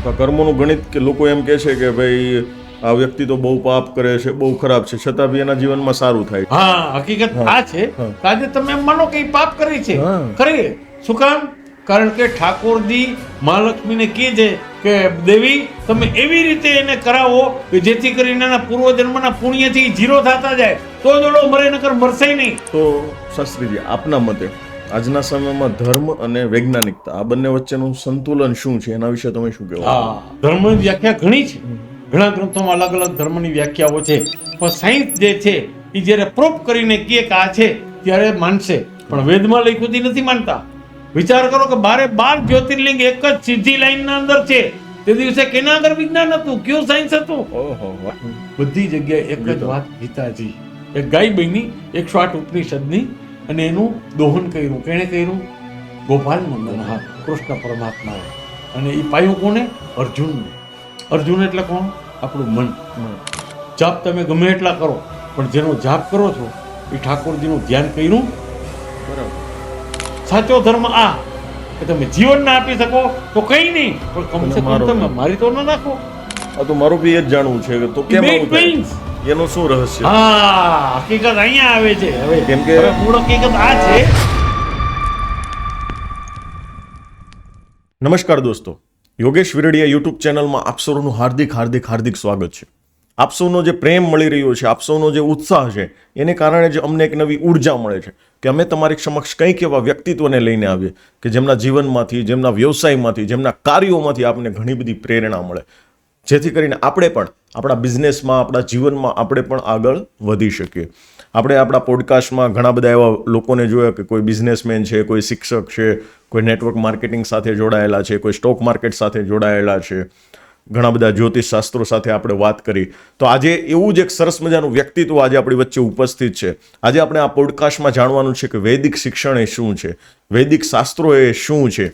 તો કર્મોનું ગણિત કે લોકો એમ કહે છે કે ભાઈ આ વ્યક્તિ તો બહુ પાપ કરે છે, બહુ ખરાબ છે, છતાં બી એના જીવનમાં સારું થાય. હા, હકીકત આ છે હા. કે આજે તમે એમ માનો કે ઈ પાપ કરી છે, હા. ખરી. શું કામ? કારણ કે ઠાકોરજી મહાલક્ષ્મીને કહે છે કે દેવી તમે એવી રીતે એને કરાવો કે જેથી કરીને એના પૂર્વજન્મના પુણ્યથી જીરો થતા જાય, તો જ ઓલો મરે, નકર મરશે નહીં. તો શાસ્ત્રીજી, આપના મતે આજના સમયમાં ધર્મ અને વૈજ્ઞાનિકતા આ બંને વચ્ચેનું સંતુલન શું છે, એના વિશે તમે શું કહેવા? હા, ધર્મની વ્યાખ્યા ઘણી છે, ઘણા ગ્રંથોમાં અલગ અલગ ધર્મની વ્યાખ્યાઓ છે, પણ સાયન્સ જે છે એ જ્યારે પ્રૂફ કરીને કહે કે આ છે ત્યારે માનશે, પણ વેદમાં લખ્યું નથી માનતા. વિચાર કરો કે 12 જ્યોતિર્લિંગ એક જ સીધી લાઈનના અંદર છે. તે દિવસે કેના આગળ વિજ્ઞાન હતું, કયું સાયન્સ હતું? ઓહો, વાહ. બધી જગ્યાએ એક જ વાત, ગીતાજી. એક ગાય બની 108 ઉપનિષદની, અને એનું દોહન કર્યું. કેણે કર્યું? ગોપાલ નંદન, કૃષ્ણ પરમાત્માએ. અને એ પાયું કોને? અર્જુનને. અર્જુન એટલે કોણ? આપણું મન. જાપ તમે ગમે એટલા કરો, પણ જેનો જાપ કરો છો એ ઠાકોરજીનું ધ્યાન કર્યું. બરાબર. સાચો ધર્મ આ કે તમે જીવન ના આપી શકો તો કઈ નહીં, પણ કમસે કમ તમે મારી તો ન નાખો. આ તો મારું બી એ જ જાણવું છે કે તો કેમ આવું થાય? એનું શું રહસ્ય? હા, હકીકત અહીંયા આવે છે. હવે કેમ કે મૂળ હકીકત આ છે. નમસ્કાર દોસ્તો, યોગેશ વિરડિયા યુટ્યુબ ચેનલમાં આપ સૌનું હાર્દિક સ્વાગત છે. આપ સૌનો જે પ્રેમ મળી રહ્યો છે, આપ સૌનો જે ઉત્સાહ છે, એને કારણે જ અમને એક નવી ઉર્જા મળે છે કે અમે તમારી સમક્ષ કંઈક એવા વ્યક્તિત્વને લઈને આવીએ કે જેમના જીવનમાંથી, જેમના વ્યવસાયમાંથી, જેમના કાર્યોમાંથી આપને ઘણી બધી પ્રેરણા મળે, જેથી કરીને આપણે પણ આપણા બિઝનેસમાં, આપણા જીવનમાં આપણે પણ આગળ વધી શકીએ. આપણે આપણા પોડકાસ્ટમાં ઘણા બધા એવા લોકોને જોયા કે કોઈ બિઝનેસમેન છે, કોઈ શિક્ષક છે, કોઈ નેટવર્ક માર્કેટિંગ સાથે જોડાયેલા છે, કોઈ સ્ટોક માર્કેટ સાથે જોડાયેલા છે, ઘણા બધા જ્યોતિષ શાસ્ત્રો સાથે આપણે વાત કરી. તો આજે એવું જ એક સરસ મજાનું વ્યક્તિત્વ આજે આપણી વચ્ચે ઉપસ્થિત છે. આજે આપણે આ પોડકાસ્ટમાં જાણવાનું છે કે વૈદિક શિક્ષણ એ શું છે, વૈદિક શાસ્ત્રો એ શું છે,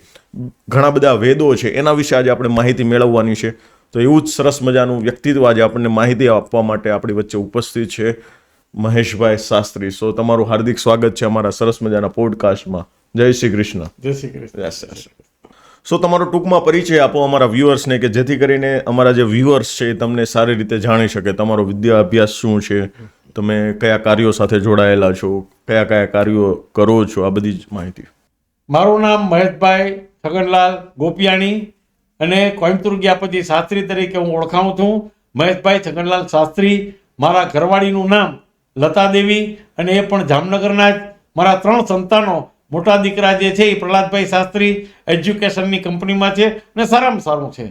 ઘણા બધા વેદો છે, એના વિશે આજે આપણે માહિતી મેળવવાની છે. તો એવું જ સરસ મજાનું વ્યક્તિત્વ આજે આપણને માહિતી આપવા માટે આપણી વચ્ચે ઉપસ્થિત છે મહેશભાઈ શાસ્ત્રી. સો તમારું હાર્દિક સ્વાગત છે અમારા સરસ મજાના પોડકાસ્ટમાં. જય શ્રી કૃષ્ણ. જય Shri Krishna. Yes yes. So તમારો ટૂંકમાં પરિચય આપો અમારા વ્યુઅર્સને, કે જેથી કરીને અમારા જે વ્યુઅર્સ છે એ તમને સારી રીતે જાણી શકે. તમારો વિદ્યા અભ્યાસ શું છે, તમે કયા કાર્યો સાથે જોડાયેલા છો, કયા કયા કાર્યો કરો છો, આ બધી જ માહિતી. મારું નામ મહેશભાઈ છગનલાલ ગોપિયાણી, અને કોઈમ્બતુર ગયા પછી શાસ્ત્રી તરીકે હું ઓળખાઉં છું. મહેશભાઈ છગનલાલ શાસ્ત્રી. મારા ઘરવાળીનું નામ લતા દેવી, અને એ પણ જામનગરના જ. મારા 3 સંતાનો, મોટા દીકરા જે છે એ પ્રહલાદભાઈ શાસ્ત્રી એજ્યુકેશનની કંપનીમાં છે અને સારામાં સારું છે.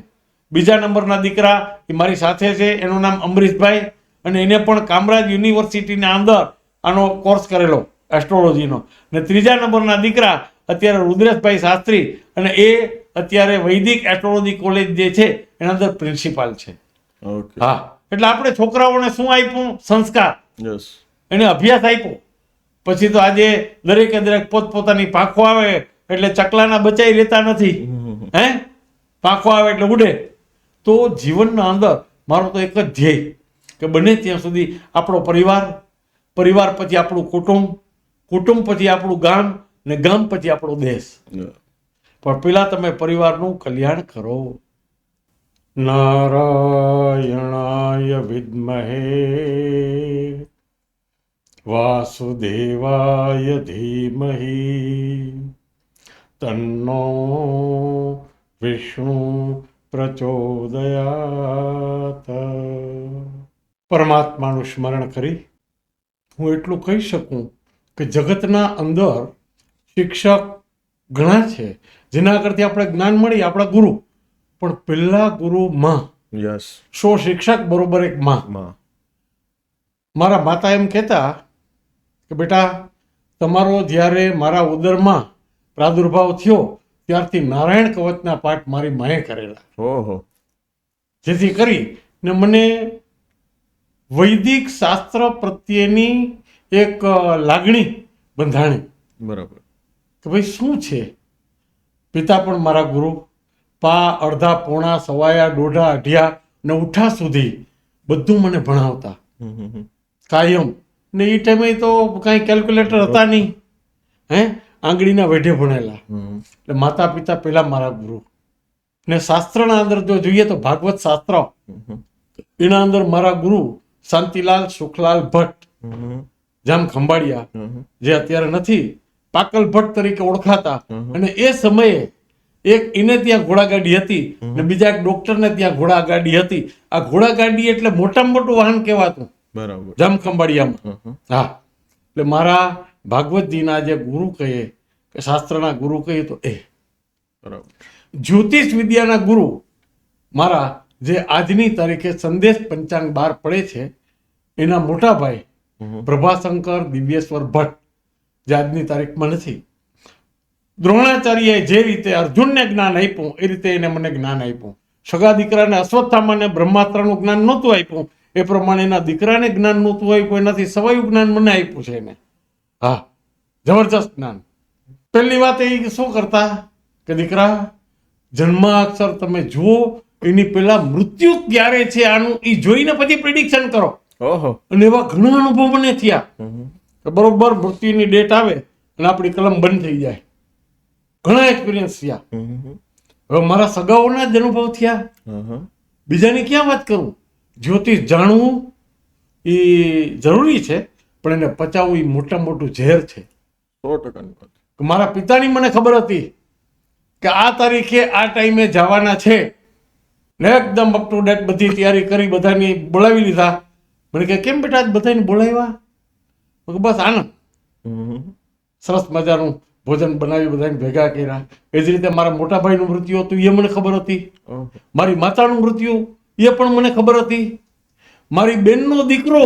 બીજા નંબરના દીકરા એ મારી સાથે છે, એનું નામ અમરીશભાઈ, અને એને પણ કામરાજ યુનિવર્સિટીના અંદર આનો કોર્સ કરેલો એસ્ટ્રોલોજીનો. અને ત્રીજા નંબરના દીકરા અત્યારે રુદ્રેશભાઈ શાસ્ત્રી, અને એ અત્યારે વૈદિક એસ્ટ્રોલોજી કોલેજ જે છે એના અંદર પ્રિન્સિપાલ છે. હા, એટલે આપણે છોકરાઓને શું આપ્યું? સંસ્કાર. યસ. એને અભ્યાસ આપ્યો. પછી તો આજે દરેક પોતપોતાની પાંખો આવે એટલે ચકલાના બચાઈ રહેતા નથી. હે, પાંખો આવે એટલે ઉડે. તો જીવનના અંદર મારો તો એક જ ધ્યેય કે બને ત્યાં સુધી આપણો પરિવાર પછી આપણું કુટુંબ પછી આપણું ગામ, ને ગામ પછી આપણો દેશ. પણ પેલા તમે પરિવારનું કલ્યાણ કરો. નારાયણાય વિદ્મહે વાસુદેવાય ધીમહિ તન્નો વિષ્ણુ પ્રચોદયાત. પરમાત્માનું સ્મરણ કરી હું એટલું કહી શકું કે જગતના અંદર શિક્ષક ઘણા છે જેના આગળથી આપણે જ્ઞાન મળી, આપણા ગુરુ. પણ પહેલા ગુરુ માં. યસ. શિક્ષક બરોબર એક માં. મારા માતા એમ કહેતા કે બેટા, તમારો જ્યારે મારા ઉદરમાં પ્રાદુર્ભાવ થયો ત્યારથી નારાયણ કવચના પાઠ મારી માએ કરેલા. ઓહો. જેથી કરી ને મને વૈદિક શાસ્ત્ર પ્રત્યેની એક લાગણી બંધાણી. બરાબર. કે ભાઈ શું છે. પિતા પણ મારા ગુરુ. પા અડધા, પોણા, સવાયા, દોઢા, અઢિયા ને ઉઠા સુધી બધું મને ભણાવતા કાયમ. ને એ ટાઈમે તો કાંઈ કેલ્ક્યુલેટર હતા નહીં. આંગળીના વેઢે ભણેલા. એટલે માતા પિતા પહેલા મારા ગુરુ. ને શાસ્ત્રના અંદર જો જોઈએ તો ભાગવત શાસ્ત્ર, એના અંદર મારા ગુરુ શાંતિલાલ સુખલાલ ભટ્ટ જામ ખંભાળિયા, જે અત્યારે નથી, પાકલ ભટ્ટ તરીકે ઓળખાતા, અને એ સમયે એક એને ત્યાં ઘોડાગાડી હતી ને બીજા એક ડોક્ટરને ત્યાં ઘોડાગાડી હતી. આ ઘોડાગાડી એટલે મોટામાં મોટું વાહન કહેવાતું બરાબર. જામ ખંભાળિયામાં. હા, એટલે મારા ભાગવતજીના જે ગુરુ કહીએ કે શાસ્ત્રના ગુરુ કહીએ તો એ બરાબર. જ્યોતિષ વિદ્યાના ગુરુ મારા જે આજની તારીખે સંદેશ પંચાંગ બહાર પડે છે એના મોટા ભાઈ પ્રભાશંકર દિવ્યેશ્વર ભટ્ટ, જે આજની તારીખમાં નથી. દ્રોણાચાર્યએ જે રીતે અર્જુનને જ્ઞાન આપ્યું એ રીતે એને મને જ્ઞાન આપ્યું. સગા દીકરાને અશ્વત્થામાને બ્રહ્માસ્ત્રનું જ્ઞાન નહોતું આપ્યું, એ પ્રમાણે એના દીકરાને જ્ઞાન નહોતું આપ્યું, એનાથી સવાયું જ્ઞાન મને આપ્યું છે એને. હા, જબરજસ્ત જ્ઞાન. પહેલી વાત એ શું કરતા કે દીકરા, જન્માક્ષર તમે જુઓ એની પહેલા મૃત્યુ ક્યારે છે આનું એ જોઈને પછી પ્રિડિક્શન કરો. ઓહો. અને એવા ઘણા અનુભવ મને થયા કે બરોબર મૃત્યુની ડેટ આવે અને આપણી કલમ બંધ થઈ જાય. ઘણા એક્સપિરિયન્સ થયા. હવે મારા સગાઓના જ અનુભવ થયા, બીજાની ક્યાં વાત કરું. જ્યોતિષ જાણવું એ જરૂરી છે, પણ એને પચાવવું એ મોટામાં મોટું ઝેર છે. 100%. મારા પિતાની મને ખબર હતી કે આ તારીખે આ ટાઈમે જવાના છે, ને એકદમ અપ ટુ ડેટ બધી તૈયારી કરી, બધાને બોલાવી લીધા. મને કે કેમ બેટા આજ બધાને બોલાવ્યા? મેં કીધું બસ આનંદ. સરસ મજાનું ભોજન બનાવી બધાને ભેગા કર્યા. એ જ રીતે મારા મોટા ભાઈનું મૃત્યુ હતું એ મને ખબર હતી, મારી માતાનું મૃત્યુ એ પણ મને ખબર હતી, મારી બેનનો દીકરો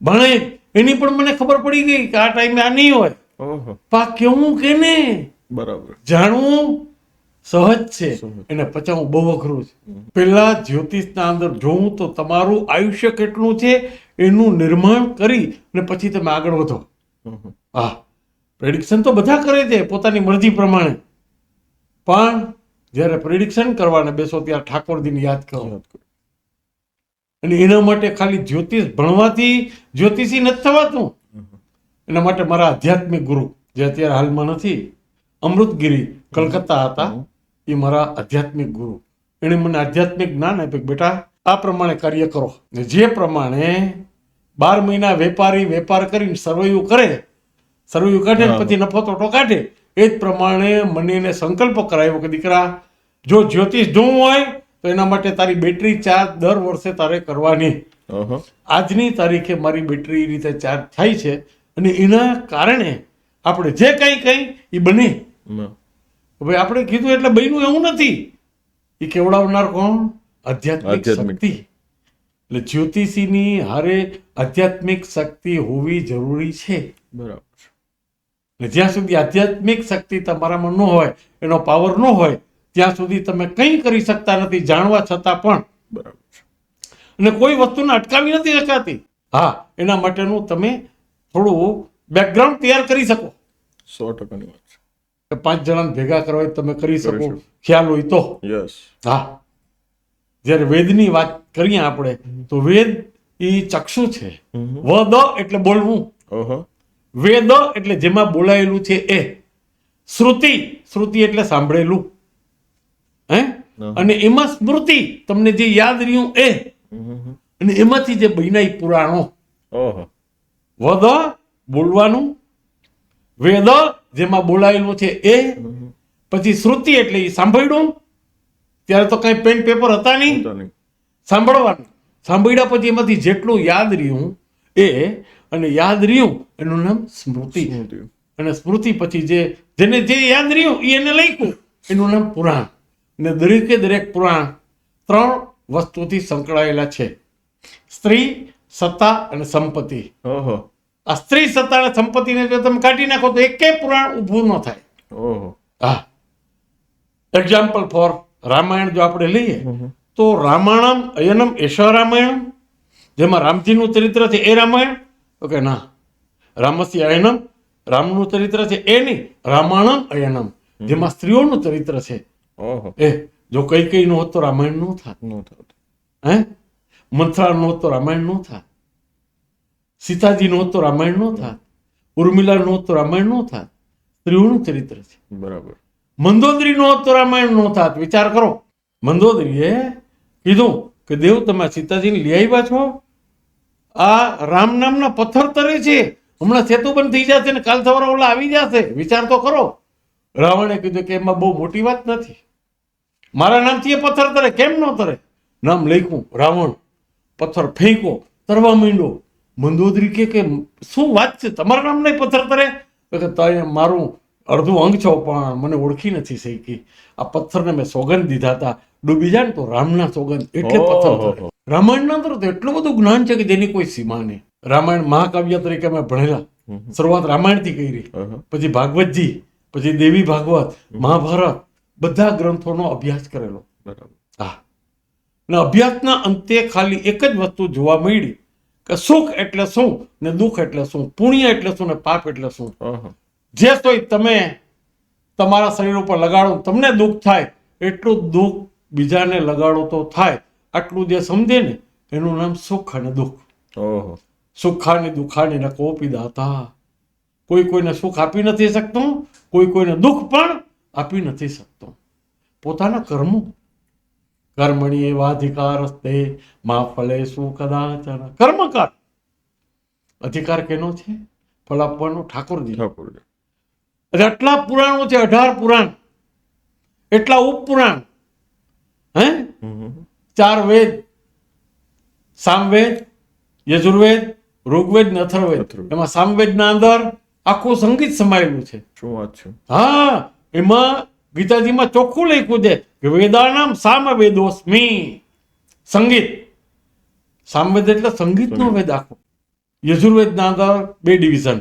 ભણે એની પણ મને ખબર પડી ગઈ કે આ ટાઈમે આ નહીં હોય. પા કેવું કે ને બરાબર. જાણવું સહજ છે, એને પચાવવું બહુ અઘરું છે. પહેલા જ્યોતિષના અંદર જોવું તો તમારું આયુષ્ય કેટલું છે એનું નિર્માણ કરી ને પછી તમે આગળ વધો. હા, પ્રેડિક્શન તો બધા કરે છે પોતાની મરજી પ્રમાણે, પણ જ્યારે પ્રેડિક્શન કરવાને બેસો ત્યારે ઠાકોરજીને યાદ કરો. અને એના માટે ખાલી જ્યોતિષ ભણવાથી જ્યોતિષી નથી થવાતું. એના માટે મારા આધ્યાત્મિક ગુરુ, જે અત્યારે હાલમાં નથી, અમૃતગીરી કલકત્તા હતા, એ મારા આધ્યાત્મિક ગુરુ. એણે મને આધ્યાત્મિક જ્ઞાન આપ્યું કે બેટા આ પ્રમાણે કાર્ય કરો. ને જે પ્રમાણે 12 મહિના વેપારી વેપાર કરીને સરવૈયું કરે, સરવૈયું કાઢે ને પછી નફો તોટો કાઢે, એ જ પ્રમાણે મને એને સંકલ્પ કરાવ્યો કે દીકરા, જો જ્યોતિષ જોવું હોય તો એના માટે તારી બેટરી ચાર્જ દર વર્ષે તારે કરવાની. આજની તારીખે મારી બેટરી રીતે ચાર્જ થાય છે, અને એના કારણે આપણે જે કંઈ કંઈ એ બને. ભાઈ આપણે કીધું એટલે બન્યું એવું નથી. એ કેવડાવનાર કોણ? આધ્યાત્મિક શક્તિ. એટલે જ્યોતિષીની હારે આધ્યાત્મિક શક્તિ હોવી જરૂરી છે. બરાબર. ને જ્યાં સુધી આધ્યાત્મિક શક્તિ તમારામાં ન હોય, એનો પાવર ન હોય, ત્યાં સુધી તમે કંઈ કરી શકતા નથી, જાણવા છતાં પણ. બરાબર. અને કોઈ વસ્તુને અટકાવી નથી શકાતી. હા, એના માટેનું તમે થોડું બેકગ્રાઉન્ડ તૈયાર કરી શકો. 100%. વાત કે 5 જણાને ભેગા કરવા હોય તમે કરી શકો, શકો. ખ્યાલ હોય તો. યસ. હા, જ્યારે વેદની વાત કરીએ આપણે તો વેદ એ ચક્ષુ છે. વદ એટલે બોલવું, વેદ એટલે જેમાં બોલાયેલું છે એ, શ્રુતિ, શ્રુતિ એટલે સાંભળેલું, હે, અને એમાં સ્મૃતિ તમને જે યાદ રહ્યું એ, અને એમાંથી જે બન્યા પુરાણો. વદ બોલવાનું, વેદ જેમાં બોલાયેલું છે એ, પછી શ્રુતિ એટલે એ સાંભળ્યું. ત્યારે તો કઈ પેન પેપર હતા નહીં, સાંભળવાનું. સાંભળ્યા પછી એમાંથી જેટલું યાદ રહ્યું એ, અને યાદ રહ્યું એનું નામ સ્મૃતિ. અને સ્મૃતિ પછી જેને જે યાદ રહ્યું એ એને લખ્યું, એનું નામ પુરાણ. અને દરેકે દરેક પુરાણ 3 વસ્તુથી સંકળાયેલા છે: સ્ત્રી, સત્તા અને સંપત્તિ. આ સ્ત્રી, સત્તા અને સંપત્તિને જો તમે કાઢી નાખો તો એકે પુરાણ ઊભું ન થાય. હા, એક્ઝામ્પલ ફોર રામાયણ જો આપણે લઈએ તો રામાયણમ અયનમ એષ રામાયણમ, જેમાં રામજીનું ચરિત્ર છે એ રામાયણ? તો કે ના, રામસ્ય અયનમ, રામનું ચરિત્ર છે એ નહીં, રામાયણમ અયનમ, જેમાં સ્ત્રીઓનું ચરિત્ર છે એ. જો કઈ નું હોત તો રામાયણ નું થાત, હે, મંથરા નું હોત તો રામાયણ નું થાત, સીતાજી નું હોત તો રામાયણ નું થાત, ઉર્મિલા નું હોત તો રામાયણ નું થાત. સ્ત્રીઓનું ચરિત્ર છે. બરાબર. મંદોદરી નો હોત તો રામાયણ નો થાત. વિચાર કરો. મંદોદરીએ કીધું કે દેવ તમે સીતાજીને લઈ આવ્યા છો, આ રામ નામના પથ્થર તરે છે, હમણાં સેતુ બંધ થઈ જશે ને કાલ સવારે ઓલા આવી જશે, વિચાર તો કરો. રાવણે કીધું કે એમાં બહુ મોટી વાત નથી, મારા નામથી એ પથ્થર તરે, કેમ ન તરે? નામ લખ્યું રાવણ, પથ્થર ફેંકો, તરવા માંડ્યો. મંદોદરી કે શું વાત છે, તમારા નામ નહીં પથ્થર તરે? તો કે તારે મારું અડધું અંગ છો પણ મને ઓળખી નથી શકી. આ પથ્થરને મેં સોગંદ દીધા હતા, ડૂબી જાય ને તો રામના સોગંદ, એટલે પથ્થર તરે. રામાયણના અંદર તો એટલું બધું જ્ઞાન છે કે જેની કોઈ સીમા નહીં. રામાયણ મહાકાવ્ય તરીકે અમે ભણેલા, શરૂઆત રામાયણથી કરી, પછી ભાગવતજી, પછી દેવી ભાગવત, મહાભારત, બધા ગ્રંથોનો અભ્યાસ કરેલો. હા, અને અભ્યાસના અંતે ખાલી એક જ વસ્તુ જોવા મળી કે સુખ એટલે શું ને દુઃખ એટલે શું, પુણ્ય એટલે શું ને પાપ એટલે શું. જે તોય તમે તમારા શરીર ઉપર લગાડો તમને દુઃખ થાય, એટલું દુઃખ બીજાને લગાડો તો થાય. આટલું જે સમજે ને એનું નામ સુખ અને દુઃખ. સુખાની દુખાની ન કોપી દાતા. કોઈ કોઈને સુખ આપી નથી શકતું, કોઈ કોઈને દુઃખ પણ આપી નથી શકતું. પોતાના કર્મો, કર્મણી એવાધિકારસ્તે મા ફલેષુ કદાચન. કર્મ કર. અધિકાર કેનો છે? ફળ આપવાનો ઠાકોરજી. એટલે આટલા પુરાણો છે, 18 પુરાણ, એટલા ઉપપુરાણ, હે 4 વેદ, સામવેદ, યજુર્વેદ, ઋગ્વેદ ને અથર્વવેદ. એમાં સામવેદના અંદર આખું સંગીત સમાયેલું છે. શું વાત છે? હા, એમાં ગીતાજીમાં ચોખ્ખું લખ્યું છે કે વેદાનામ સામવેદોસ્મી. સંગીત, સામવેદ એટલે સંગીતનો વેદ આખો. યજુર્વેદના અંદર 2 ડિવિઝન,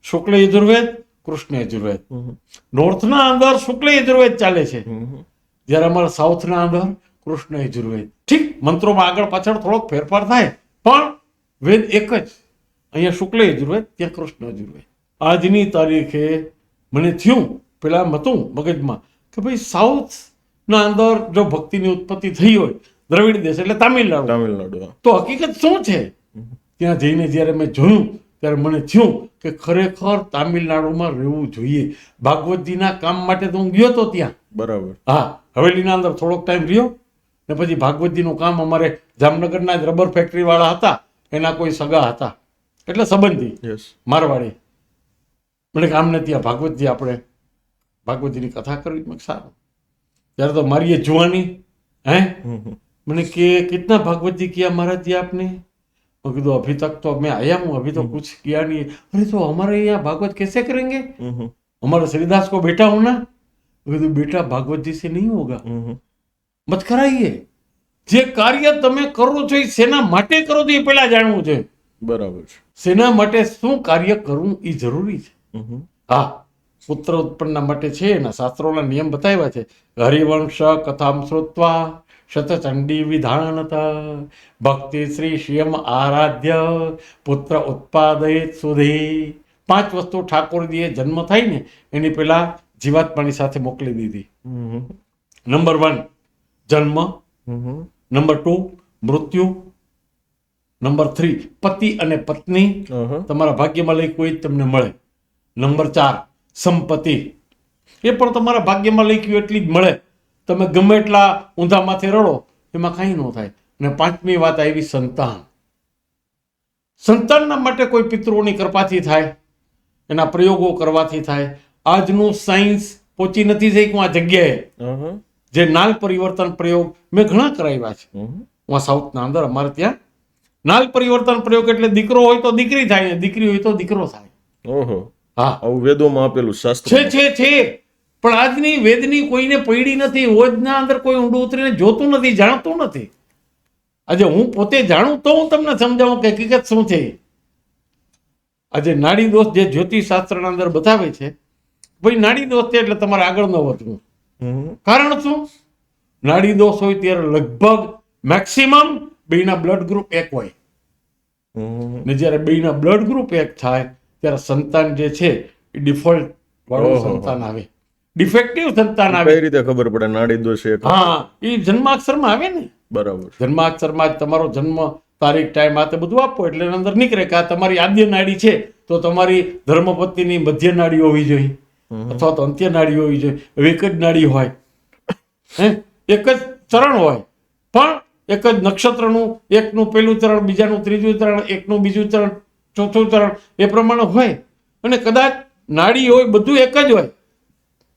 શુક્લ યજુર્વેદ, કૃષ્ણ યજુર્વેદ. નોર્થના અંદર શુક્લ યજુર્વેદ ચાલે છે, જ્યારે અમારા સાઉથના અંદર કૃષ્ણ યજુર્વેદ. ઠીક, મંત્રોમાં આગળ પાછળ થોડોક ફેરફાર થાય, પણ વેદ એક જ. અહીંયા શુક્લ યજુર્વેદ, ત્યાં કૃષ્ણ યજુર્વેદ. આજની તારીખે મને થયું, પેલા હતું મગજમાં કે ભાઈ સાઉથના અંદર જો ભક્તિની ઉત્પત્તિ થઈ હોય, દ્રવિડ દેશ એટલે તામિલનાડુ, તો હકીકત શું છે? ત્યાં જઈને જ્યારે મેં જોયું ત્યારે મને થયું કે ખરેખર તામિલનાડુમાં રહેવું જોઈએ. ભાગવતજીના કામ માટે તો હું ગયો તો ત્યાં, બરાબર. હા, હવેલીના અંદર થોડોક ટાઈમ રહ્યો ને પછી ભાગવતજીનું કામ, અમારે જામનગરના જ રબર ફેક્ટરી વાળા હતા, એના કોઈ સગા હતા, એટલે સંબંધી મારવાડી. મને કે આમને ત્યાં ભાગવતજી, આપણે ભાગવતજીની કથા કરવી. મેં સારું. ત્યારે તો મારી એ જુવાની, હે મને કે કિતના ભાગવતજી કિયા महाराज जी आपने? मैं कहा अभी तक तो मैं आया हूँ, अभी तो कुछ किया नहीं है. अरे तो हमारे यहाँ भागवत कैसे करेंगे? हमारे श्रीदास को बेटा होना. मैं कहा बेटा भागवत जी से नहीं होगा, मत कराइए. જે કાર્ય તમે કરો છો એ શેના માટે કરો છો એ પહેલા જાણવું છે. બરાબર છે. શેના માટે શું કાર્ય કરવું એ જરૂરી છે. હા, પુત્ર ઉત્પન્ન માટે છે, એના શાસ્ત્રોના નિયમ બતાવ્યા છે. હરિવંશ કથામ શ્રુત્વા શતચંડી વિધાનતા ભક્તિ શ્રી શ્રિયમ આરાધ્ય પુત્ર ઉત્પાદયિત સુધી. 5 વસ્તુ ઠાકોરજીએ જન્મ થાય ને એની પેલા જીવાત્માની સાથે મોકલી દીધી. નંબર 1 જન્મ, નંબર 2 મૃત્યુ, નંબર 3 પતિ અને પત્ની. તમારા ભાગ્યમાં લઈ કોઈ તમને મળે. નંબર 4 સંપત્તિ, એ પણ તમારા ભાગ્યમાં લખ્યું એટલી જ મળે. તમે ગમે એટલા ઊંધા માથે રડો એમાં કાંઈ ન થાય. અને 5મી વાત આવી સંતાન. સંતાનના માટે કોઈ પિતૃઓની કૃપાથી થાય, એના પ્રયોગો કરવાથી થાય. આજનું સાયન્સ પહોંચી નથી શક્યું આ જગ્યાએ. જે નાલ પરિવર્તન પ્રયોગ મેં ઘણા કરાવ્યા છે. હું સાઉથના અંદર અમારે ત્યાં નાલ પરિવર્તન પ્રયોગ એટલે દીકરો હોય તો દીકરી થાય, દીકરી હોય તો દીકરો થાય. હા, આવું વેદોમાં આપેલું શાસ્ત્ર છે. પણ આજની વેદની કોઈને પૈડી નથી. વેદના અંદર કોઈ ઊંડું ઉતરીને જોતું નથી, જાણતું નથી. આજે હું પોતે જાણું તો હું તમને સમજાવું કે હકીકત શું છે. આજે નાડી દોષ જે જ્યોતિષ શાસ્ત્રના અંદર બતાવે છે, ભાઈ નાડી દોષ છે એટલે તમારે આગળ ન વધવું. કારણ શું? નાડી દોષ હોય ત્યારે લગભગ મેક્સિમમ બેના બ્લડ ગ્રુપ 1 હોય, ને જ્યારે બેના બ્લડ ગ્રુપ 1 થાય ત્યારે સંતાન જે છે એ ડિફોલ્ટ વાળું સંતાન આવે, ડિફેક્ટિવ સંતાન આવે. કઈ રીતે ખબર પડે નાડી દોષ છે? હા, એ જન્માક્ષરમાં આવે ને. બરાબર. જન્માક્ષરમાં જ તમારો જન્મ તારીખ, ટાઈમ, આ તે બધું આપો એટલે એની અંદર નીકળે કે આ તમારી આદ્ય નાડી છે, તો તમારી ધર્મપત્નીની મધ્ય નાડી હોવી જોઈએ અથવા તો અંત્ય નાડી હોવી જોઈએ. એક જ નાડી હોય, એક જ ચરણ હોય, પણ એક જ નક્ષત્રનું એકનું પહેલું ચરણ, બીજાનું ત્રીજું ચરણ, એકનું બીજું ચરણ, ચોથું ચરણ, એ પ્રમાણે હોય. અને કદાચ નાડી હોય, બધું એક જ હોય,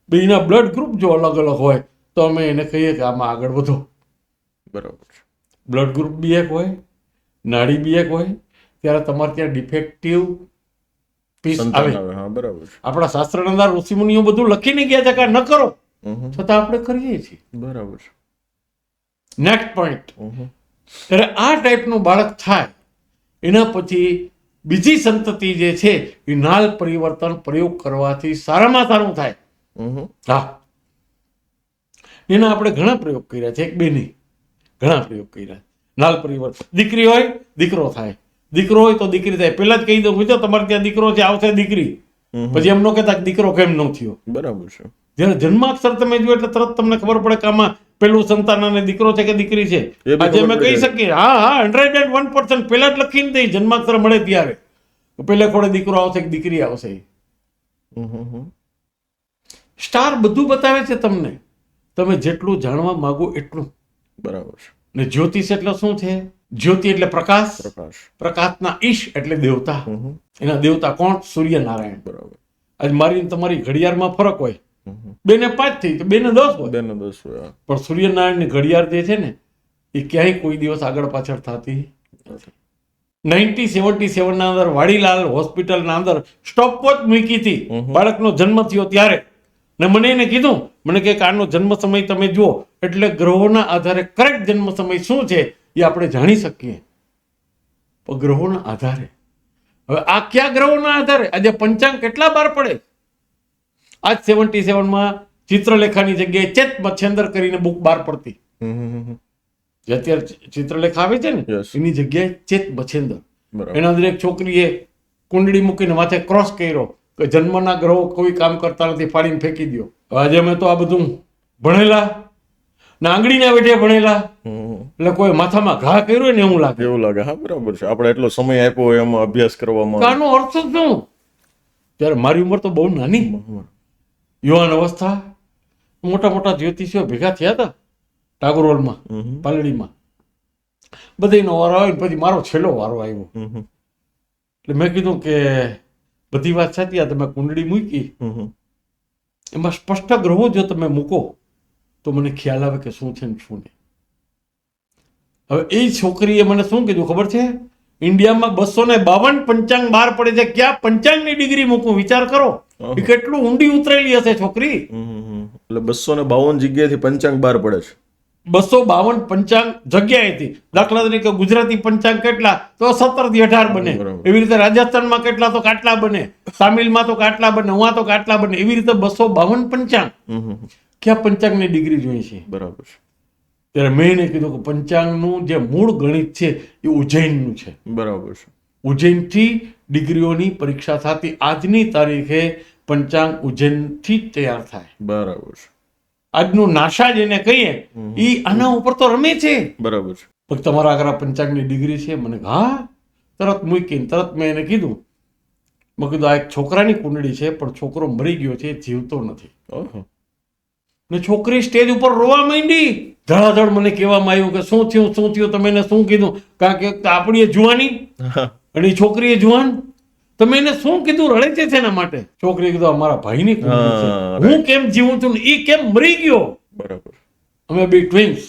બેના બ્લડ ગ્રુપ જો અલગ અલગ હોય તો અમે એને કહીએ કે આમાં આગળ વધો. બરાબર છે. બ્લડ ગ્રુપ બી એક હોય, નાડી બી એક હોય, ત્યારે તમારે ત્યાં ડિફેક્ટિવ પીસ આવે. સંતાન આવે. હા, બરાબર છે. આપણા શાસ્ત્રના અંદર ઋષિમુનિઓ બધું લખીને ગયા છે કે આ ન કરો, છતાં આપણે કરીએ છીએ. બરાબર છે. નેક્સ્ટ પોઈન્ટ, ત્યારે આ ટાઈપનું બાળક થાય એના પછી બીજી સંતતિ જે છે એ નાલ પરિવર્તન પ્રયોગ કરવાથી સારામાં સારું થાય. હા, એના આપણે ઘણા પ્રયોગ કર્યા છે, એક બે નહીં, ઘણા પ્રયોગ કર્યા. નાલ પરિવર્તન, દીકરી હોય દીકરો થાય, દીકરો હોય તો દીકરી થાય. પેલા જ કહી દઉં, પૂછો તમારે ત્યાં દીકરો છે, આવશે દીકરી. પછી એમ ન કહેતા દીકરો કેમ ન થયો. બરાબર છે. જયારે જન્માક્ષર તમે જુઓ એટલે તરત તમને ખબર પડે કે આમાં પેલું સંતાન અને દીકરો છે કે દીકરી છે. એ બી આજે ખબર અમે પડી કહી જાય. શકીએ હા હા 101% પેલા જ લખીને દઈ જન્માક્ષર મળે ત્યારે પેલે ખોડે દીકરો આવશે કે દીકરી આવશે. સ્ટાર બધું બતાવે છે તમને, તમે જેટલું જાણવા માંગો એટલું. બરાબર છે. ને જ્યોતિષ એટલે શું છે? જ્યોતિ એટલે પ્રકાશ, પ્રકાશ. પ્રકાશના ઈશ એટલે દેવતા. એના દેવતા કોણ? સૂર્યનારાયણ. બરાબર. આજ મારી ને તમારી ઘડિયાળમાં ફરક હોય, 2 ને 5 થઈ તો 2 ને 10 હોય, 2 ને 10 હોય. પણ સૂર્યનારાયણની ઘડિયાળ જે છે ને એ ક્યાંય કોઈ દિવસ આગળ પાછળ થતી નથી. 1977 ના અંદર વાડીલાલ હોસ્પિટલના અંદર સ્ટોપવોચ મૂકી હતી બાળકનો જન્મ થયો ત્યારે. ને મને એને કીધું, મને કે આનો જન્મ સમય તમે જુઓ એટલે ગ્રહોના આધારે કરેક્ટ જન્મ સમય શું છે એ આપણે જાણી શકીએ. પણ ગ્રહોના આધારે, હવે આ કયા ગ્રહોના આધારે? આજે પંચાંગ કેટલા બાર પડે? આજ 77 માં ચિત્રલેખાની જગ્યાએ ચેત મચ્છેન્દર કરીને બુક બહાર પડતી. જે અત્યારે ચિત્રલેખા આવે છે ને Yes. એની જગ્યાએ ચેત મચ્છેન્દર. બરાબર. એના અંદર એક છોકરીએ કુંડળી મૂકીને માથે ક્રોસ કર્યો કે જન્મના ગ્રહો કોઈ કામ કરતા નથી, ફાડીને ફેંકી દો. આજે અમે તો આ બધું ભણેલા ને આંગળીના વેઠે ભણેલા, એટલે કોઈ માથામાં ઘા કર્યો હોય ને એવું લાગે. એવું લાગે. હા, બરાબર છે. આપણે એટલો સમય આપ્યો હોય એમાં અભ્યાસ કરવામાં. આનો અર્થ શું? ત્યારે મારી ઉંમર તો બહુ નાની, યુવાન અવસ્થા, મોટા મોટા જ્યોતિષીઓ ભેગા થયા હતા ટાગોર હોલમાં, પાલડીમાં. બધાનો વારો આવ્યો, પછી મારો છેલ્લો વારો આવ્યો. એટલે મેં કીધું કે બધી વાત સાચી, આ તમે કુંડળી મૂકી એમાં સ્પષ્ટ ગ્રહો જો તમે મૂકો તો મને ખ્યાલ આવે કે શું છે ને શું નહીં. હવે એ છોકરીએ મને શું કીધું ખબર છે? ઇન્ડિયામાં 252 પંચાંગ બહાર પડે છે, ક્યાં પંચાંગની ડિગ્રી મૂકું? વિચાર કરો એ કેટલું ઊંડી ઉતરેલી હશે છોકરી. એટલે 252 જગ્યાએથી પંચાંગ બહાર પડે છે. 252 પંચાંગ જગ્યાએથી. દાખલા તરીકે ગુજરાતી પંચાંગ કેટલા? તો 17 થી 18 બને. બરાબર. એવી રીતે રાજસ્થાનમાં કેટલા? તો કાટલા બને. તામિલમાં તો કાટલા બને, ઉવા તો કાટલા બને. એવી રીતે 252 પંચાંગ. ક્યાં પંચાંગની ડિગ્રી જોઈ છે? બરાબર છે. ત્યારે મેં એને કીધું કે પંચાંગનું જે મૂળ ગણિત છે એ ઉજ્જૈનનું છે. બરાબર છે. ઉજ્જૈનથી ડિગ્રીઓની પરીક્ષા થતી. આજની તારીખે પંચાંગ ઉજ્જૈનથી જ તૈયાર થાય. બરાબર છે. આજનું નાસા જેને કહીએ એ આના ઉપર તો રમે છે. બરાબર છે. પણ તમારા આગળ આ પંચાંગની ડિગ્રી છે? મને હા, તરત મૂકીને તરત મેં એને કીધું, મેં કીધું આ એક છોકરાની કુંડળી છે પણ છોકરો મરી ગયો છે, જીવતો નથી. ઓહો. ને છોકરી સ્ટેજ ઉપર રોવા માંડી. ધડાધડ મને કહેવામાં આવ્યું કે શું થયું શું થયું, તમે એને શું કીધું? કારણ કે આપણી એ જુવાની અને એ છોકરી એ જુવાન, તમે એને શું કીધું? રડે છે તેના માટે. છોકરીએ કીધું અમારા ભાઈની કુંડળી છે, હું કેમ જીવું છું ને એ કેમ મરી ગયો. બરાબર. અમે બે ટ્વિન્સ.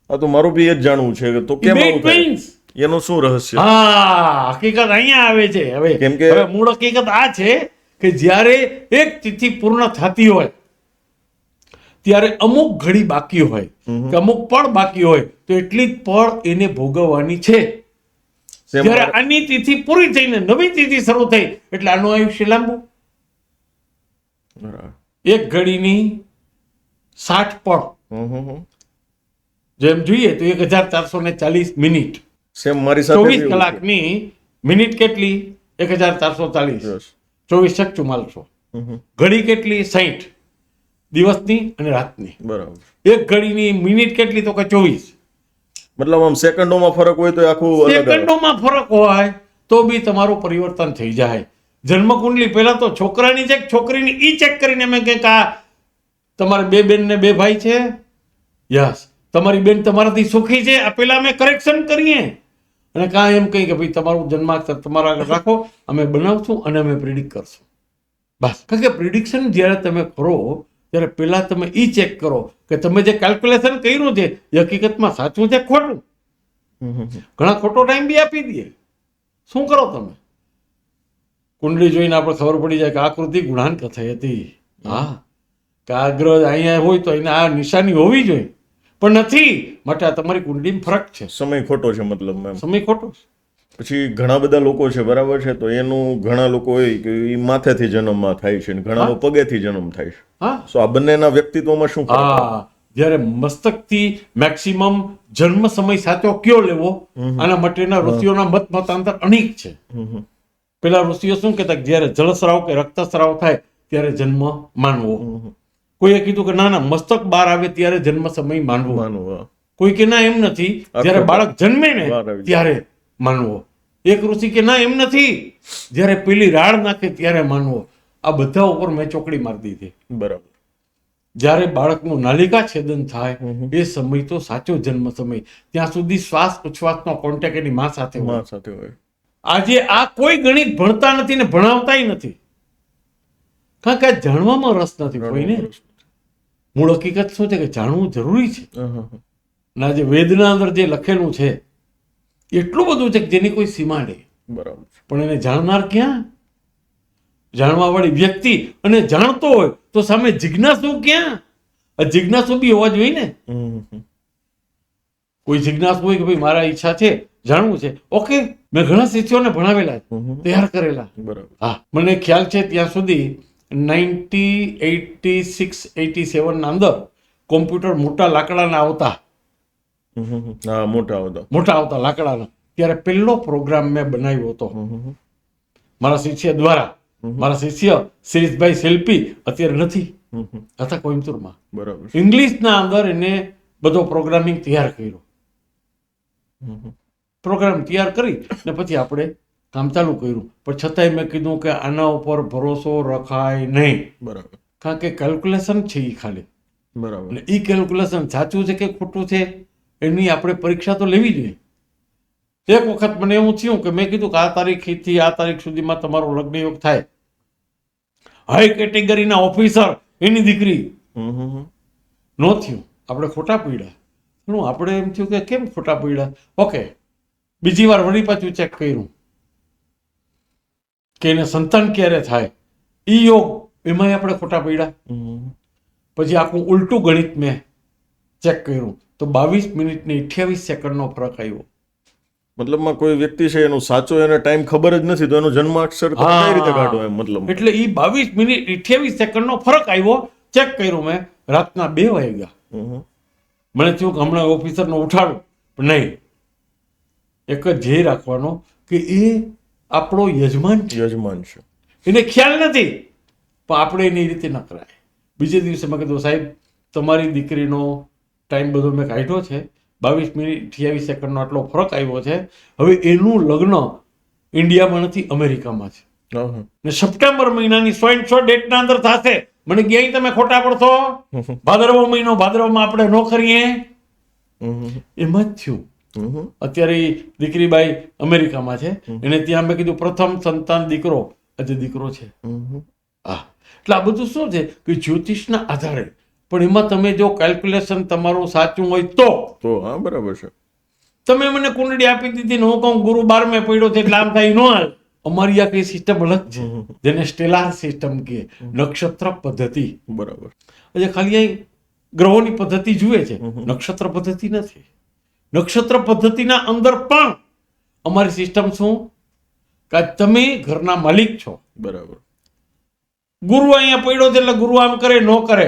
આ તો મારું બી એ જ જાણવું છે કે તો કેમ બે આવું થાય? ટ્વિન્સ. એનું શું રહસ્ય? હા, હકીકત અહીંયા આવે છે. કેમ કે- હવે મૂળ હકીકત આ છે કે જ્યારે એક તિથિ પૂર્ણ થતી હોય ત્યારે અમુક ઘડી બાકી હોય કે અમુક પળ બાકી હોય તો એટલી જ પળ એને ભોગવવાની છે. શેમ જ્યારે મારે- આની તિથિ પૂરી થઈને નવી તિથિ શરૂ થઈ એટલે આનું આયુષ્ય લાંબુ. બરાબર. એક ઘડીની 60 પળ, જેમ જોઈએ તો 1440 મિનિટ. શેમ મારી સાથે 24 બી એવું છે. કલાકની મિનિટ કેટલી? 1440. Yes. 24 × 4400. ઘડી કેટલી? 60 દિવસની અને રાતની. બરાબર. એક ઘડીની મિનિટ કેટલી? તો કે 24. મતલબ આમ સેકન્ડોમાં ફરક હોય તો આખું અલગ આવે. સેકન્ડોમાં ફરક હોય તો બી તમારું પરિવર્તન થઈ જાય. જન્મકુંડલી પહેલા તો છોકરાની ચેક, છોકરીની ઈ ચેક કરીને મેં કે આ તમારે 2 બેન ને 2 ભાઈ છે? યસ. તમારી બેન તમારાથી સુખી છે, આ પેલા અમે કરેક્શન કરીએ. અને કાં એમ કહી કે ભાઈ તમારું જન્માક્ષર તમારા આગળ રાખો, અમે બનાવશું અને અમે પ્રિડિક્ટ કરશું. બસ. કારણ કે પ્રિડિક્શન જ્યારે તમે કરો ત્યારે પહેલા તમે એ ચેક કરો કે તમે જે કેલ્ક્યુલેશન કર્યું છે એ હકીકતમાં સાચું છે ખોટું. ઘણા ખોટો ટાઈમ બી આપી દે. શું કરો તમે? કુંડળી જોઈને આપણે ખબર પડી જાય કે આકૃતિ ગુણાંક થઈ હતી. હા, કે આ ગ્રહ અહીંયા હોય તો એને આ નિશાની હોવી જોઈએ, પણ નથી. માટે આ તમારી કુંડળીમાં ફરક છે, સમય ખોટો છે મતલબ મેમ. સમય ખોટો છે. પછી ઘણા બધા લોકો છે બરાબર છે, તો એનું ઘણા લોકો હોય કે એ માથેથી જન્મમાં થાય છે ને ઘણાનો પગેથી જન્મ થાય છે. હા, સો આ બંનેના વ્યક્તિત્વમાં શું ફરક? હા. જ્યારે મસ્તકથી મેક્સિમમ જન્મ સમય સાચો કયો લેવો, આના માટેના ઋષિઓના મત મતાંતર અનેક છે. પેલા ઋષિઓ શું કહેતા કે જ્યારે જળસ્રાવ કે રક્તસ્રાવ થાય ત્યારે જન્મ માનવો. કોઈએ કીધું કે ના ના, મસ્તક બહાર આવે ત્યારે જન્મ સમય માનવો. માનવું. કોઈ કે ના એમ નથી, જ્યારે બાળક જન્મે ને બહાર આવી ત્યારે માનવો. એક ઋષિ કે ના એમ નથી, જ્યારે પેલી રાડ નાખે ત્યારે માનવો. આ બધા ઉપર મેં ચોકડી મારી દીધી. બરાબર. જ્યારે બાળકનું નાલિકા છેદન થાય એ સમય તો સાચો જન્મ સમય. ત્યાં સુધી શ્વાસ ઉચ્છ્વાસનો કોન્ટેક્ટ એની માં સાથે હોય. માં સાથે હોય. આજે આ કોઈ ગણિત ભણતા નથી ને ભણાવતાય નથી, કારણ કે આ જાણવામાં રસ નથી કોઈને. મૂળ હકીકત શું છે કે જાણવું જરૂરી છે. અને આજે વેદના અંદર જે લખેલું છે એટલું બધું છે કે જેની કોઈ સીમા નહીં. બરાબર. પણ એને જાણનાર ક્યાં? જાણવા વાળી વ્યક્તિ. અને જાણતો હોય તો સામે જિજ્ઞાસુ ક્યાં? આ જિજ્ઞાસુ બી હોવા જોઈએ ને. કોઈ જિજ્ઞાસુ હોય કે ભાઈ મારા ઈચ્છા છે, જાણવું છે, ઓકે. મેં ઘણા શિષ્યોને ભણાવેલા, તૈયાર કરેલા. બરાબર. હા, મને ખ્યાલ છે ત્યાં સુધી 1986-87 ના અંદર કોમ્પ્યુટર મોટા લાકડાના આવતા. હા, મોટા આવતા લાકડાના. ત્યારે પહેલો પ્રોગ્રામ મેં બનાવ્યો હતો મારા શિષ્ય દ્વારા. મારા શિષ્ય શિરીષભાઈ શિલ્પી અત્યારે નથી, હતા કોઈમ્બતુરમાં. બરાબર. ઇંગ્લિશના અંદર એને બધો પ્રોગ્રામિંગ તૈયાર કર્યો. પ્રોગ્રામ તૈયાર કરી ને પછી આપણે કામ ચાલુ કર્યું. પણ છતાંય મેં કીધું કે આના ઉપર ભરોસો રખાય નહીં. બરાબર. કારણ કે કેલ્ક્યુલેશન છે એ ખાલી. બરાબર. અને એ કેલ્ક્યુલેશન સાચું છે કે ખોટું છે એની આપણે પરીક્ષા તો લેવી જોઈએ. એક વખત મને એવું થયું કે મેં કીધું કે આ તારીખથી આ તારીખ સુધીમાં તમારો લગ્ન યોગ થાય. હાઈ કેટેગરીના ઓફિસર એની દીકરી નો થયું. આપણે ખોટા પડ્યા. શું આપણે એમ થયું કે કેમ ખોટા પડ્યા? ઓકે, બીજી વાર વળી પાછું ચેક કર્યું કે એને સંતાન ક્યારે થાય, ઈ યોગ, એમાંય આપણે ખોટા પડ્યા. પછી આખું ઉલટું ગણિત મેં ચેક કર્યું તો 22 મિનિટ ને 28 સેકન્ડનો ફરક આવ્યો. મતલબમાં કોઈ વ્યક્તિ છે એનો સાચો એને ટાઈમ ખબર જ નથી તો એનો જન્માક્ષર તમે કઈ રીતે કાઢો એમ મતલબ? એટલે ઈ 22 મિનિટ 28 સેકન્ડનો ફરક આવ્યો. ચેક કર્યું મેં, રાતના 2 વાગ્યા. મને થયું કે હમણાં ઓફિસરને ઉઠાડું, પણ નહીં. એક જ ધ્યેય રાખવાનો કે એ આપણો યજમાન છે. એને ખ્યાલ નથી, પણ આપણે એની રીતે ન કરાય. બીજે દિવસે મેં કીધું સાહેબ તમારી દીકરીનો ટાઈમ બધો મેં કાઢ્યો છે, 22 મિનિટ 28 સેકન્ડનો આટલો ફરક આવ્યો છે. હવે એનું લગ્ન ઇન્ડિયામાં નથી, અમેરિકામાં છે. ને સપ્ટેમ્બર મહિનાની 100 ડેટના અંદર થશે. મને ક્યાંય તમે ખોટા પડશો. ભાદરવો મહિનો, ભાદરવામાં આપણે ન કરીએ. એમ જ થયું. અત્યારે દીકરીબાઈ અમેરિકામાં છે. એને ત્યાં મેં કીધું પ્રથમ સંતાન દીકરો, આજે દીકરો છે. હા, એટલે આ બધું શું છે કે જ્યોતિષના આધારે. પણ એમાં તમે જો કેલ્ક્યુલેશન તમારું સાચું હોય તો હા, બરાબર છે. તમે મને કુંડળી આપી દીધી ને હું કહું ગુરુ 12મે પડ્યો છે એટલે આમ થાય ન હાલ. અમારી આ કઈ સિસ્ટમ અલગ છે, જેને સ્ટેલાર સિસ્ટમ કે નક્ષત્ર પદ્ધતિ. બરાબર. એટલે ખાલી અહીં ગ્રહોની પદ્ધતિ જુએ છે, નક્ષત્ર પદ્ધતિ નથી. નક્ષત્ર પદ્ધતિના અંદર પણ અમારી સિસ્ટમ શું કે તમે ઘરના માલિક છો. બરાબર. ગુરુ અહીંયા પડ્યો છે એટલે ગુરુ આમ કરે ન કરે.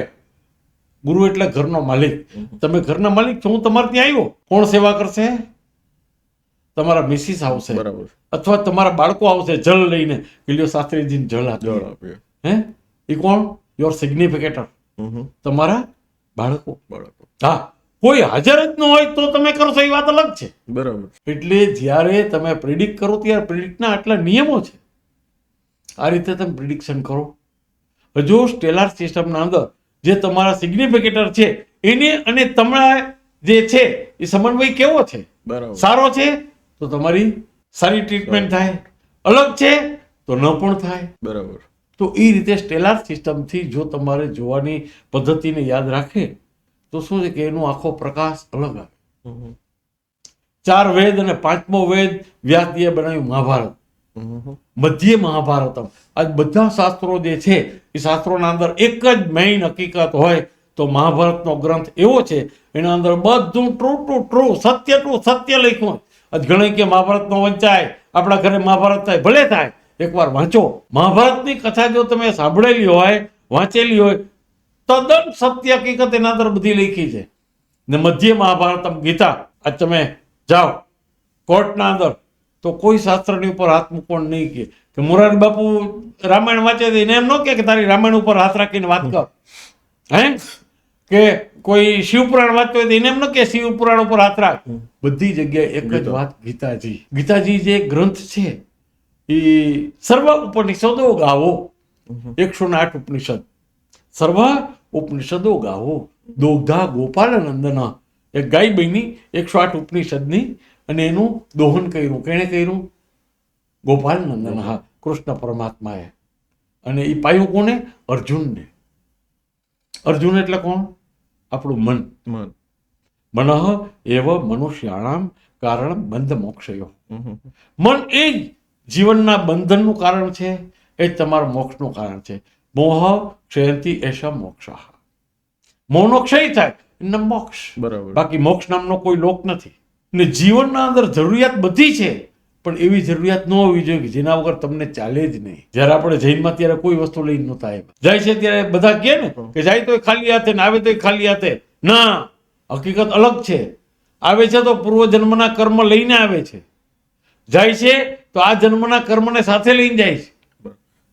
ગુરુ એટલે ઘરનો માલિક. તમે ઘરના માલિક છો. હું તમારે ત્યાં આવ્યો, કોણ સેવા કરશે? તમારા મિસિસ આવશે, બરાબર. અથવા તમારા બાળકો આવશે જળ લઈને, કિલ્યો શાસ્ત્રીજીને જળ આપે. હે, એ કોણ? યોર સિગ્નિફિકેટર, તમારા બાળકો. હા, કોઈ હાજર જ ન હોય તો તમે કરશો એ વાત અલગ છે. બરાબર. એટલે જ્યારે તમે પ્રિડિક્ટ કરો ત્યારે પ્રિડિક્ટના આટલા નિયમો છે. આ રીતે તમે પ્રિડિક્શન કરો. હજુ સ્ટેલાર સિસ્ટમના અંદર જે તમારા સિગ્નિફિકેટર છે એને અને તમારા જે છે એ સમન્વય કેવો છે? બરાબર. સારો છે તો તમારી સારી ટ્રીટમેન્ટ થાય, અલગ છે તો ન પણ થાય. બરાબર. તો એ રીતે સ્ટેલાર સિસ્ટમથી જો તમારે જોવાની પદ્ધતિને યાદ રાખે તો શું છે કે એનો આખો પ્રકાશ અલગ આવે. 4 વેદ અને 5મો વેદ વ્યાસજીએ બનાવ્યું મહાભારત, મધ્ય મહાભારતમ. આજ બધા શાસ્ત્રો જે છે એ શાસ્ત્રોના અંદર એક જ મેઇન હકીકત હોય તો મહાભારતનો ગ્રંથ એવો છે એના અંદર બધું ટ્રુ ટુ ટ્રુ, સત્ય ટુ સત્ય લખ્યું. આજ ઘણા કે મહાભારતનો વંચાય, આપણા ઘરે મહાભારત થાય, ભલે થાય, એકવાર વાંચો. મહાભારતની કથા જો તમે સાંભળેલી હોય, વાંચેલી હોય, તદ્દન સત્ય હકીકત એના અંદર બધી લખી છે. ને મધ્ય મહાભારતમ ગીતા, આજ તમે જાઓ કોર્ટના અંદર તો કોઈ શાસ્ત્રની ઉપર હાથ મૂકવાનું નહીં કે મોરારી બાપુ રામાયણ વાંચે છે એને એમ ન કે તારી રામાયણ ઉપર હાથ રાખીને વાત કર. હે કે કોઈ શિવપુરાણ વાંચતો હોય તો એને એમ ન કે શિવપુરાણ ઉપર હાથ રાખ. બધી જગ્યાએ એક જ વાત ગીતાજી. ગીતાજી જે ગ્રંથ છે એ સર્વ ઉપનિષદો ગાવો. 108 ઉપનિષદ, સર્વ ઉપનિષદો ગાવો. દોગ્ધા ગોપાલનંદન, એક ગાય બની 108 ઉપનિષદની અને એનું દોહન કર્યું. કેણે કર્યું? ગોપાલનંદન, હા, કૃષ્ણ પરમાત્માએ. અને એ પાયું કોને? અર્જુનને. અર્જુન એટલે કોણ? આપણું મન. મનઃ એવ મનુષ્યાણામ કારણ બંધ મોક્ષયો. મન એ જ જીવનના બંધનનું કારણ છે, એ જ તમારા મોક્ષનું કારણ છે. મોહ ક્ષયંતિ એષા મોક્ષ. મોહનો ક્ષય થાય એટલે મોક્ષ. બરાબર. બાકી મોક્ષ નામનો કોઈ લોક નથી. ને જીવનના અંદર જરૂરિયાત બધી છે પણ એવી જરૂરિયાત ન હોવી જોઈએ કે જેના વગર તમને ચાલે જ નહીં. જ્યારે આપણે જૈનમાં ત્યારે કોઈ વસ્તુ લઈને નહોતા આવ્યા. જાય છે ત્યારે બધા કહે ને કે જાય તો ખાલી હાથે ને આવે તો ખાલી હાથે. ના, હકીકત અલગ છે. આવે છે તો પૂર્વજન્મના કર્મ લઈને આવે છે, જાય છે તો આ જન્મના કર્મને સાથે લઈને જાય છે.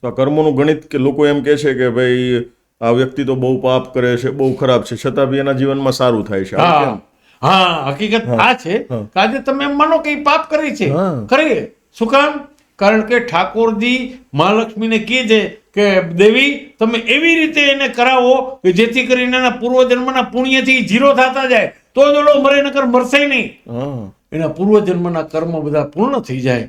તો આ કર્મોનું ગણિત કે લોકો એમ કહે છે કે ભાઈ આ વ્યક્તિ તો બહુ પાપ કરે છે, બહુ ખરાબ છે, છતાં બી એના જીવનમાં સારું થાય છે. આ કેમ? હા, હકીકત આ છે કે આજે તમે એમ માનો કે પાપ કરી છે, કરી. શું કામ? કારણ કે ઠાકોરજી મહાલક્ષ્મીને કહે છે કે દેવી તમે એવી રીતે એને કરાવો કે જેથી કરીને એના પૂર્વજન્મના પુણ્યથી જીરો થતા જાય તો જ ઓલો મરે, નકર મરશે નહીં. એના પૂર્વજન્મના કર્મ બધા પૂર્ણ થઈ જાય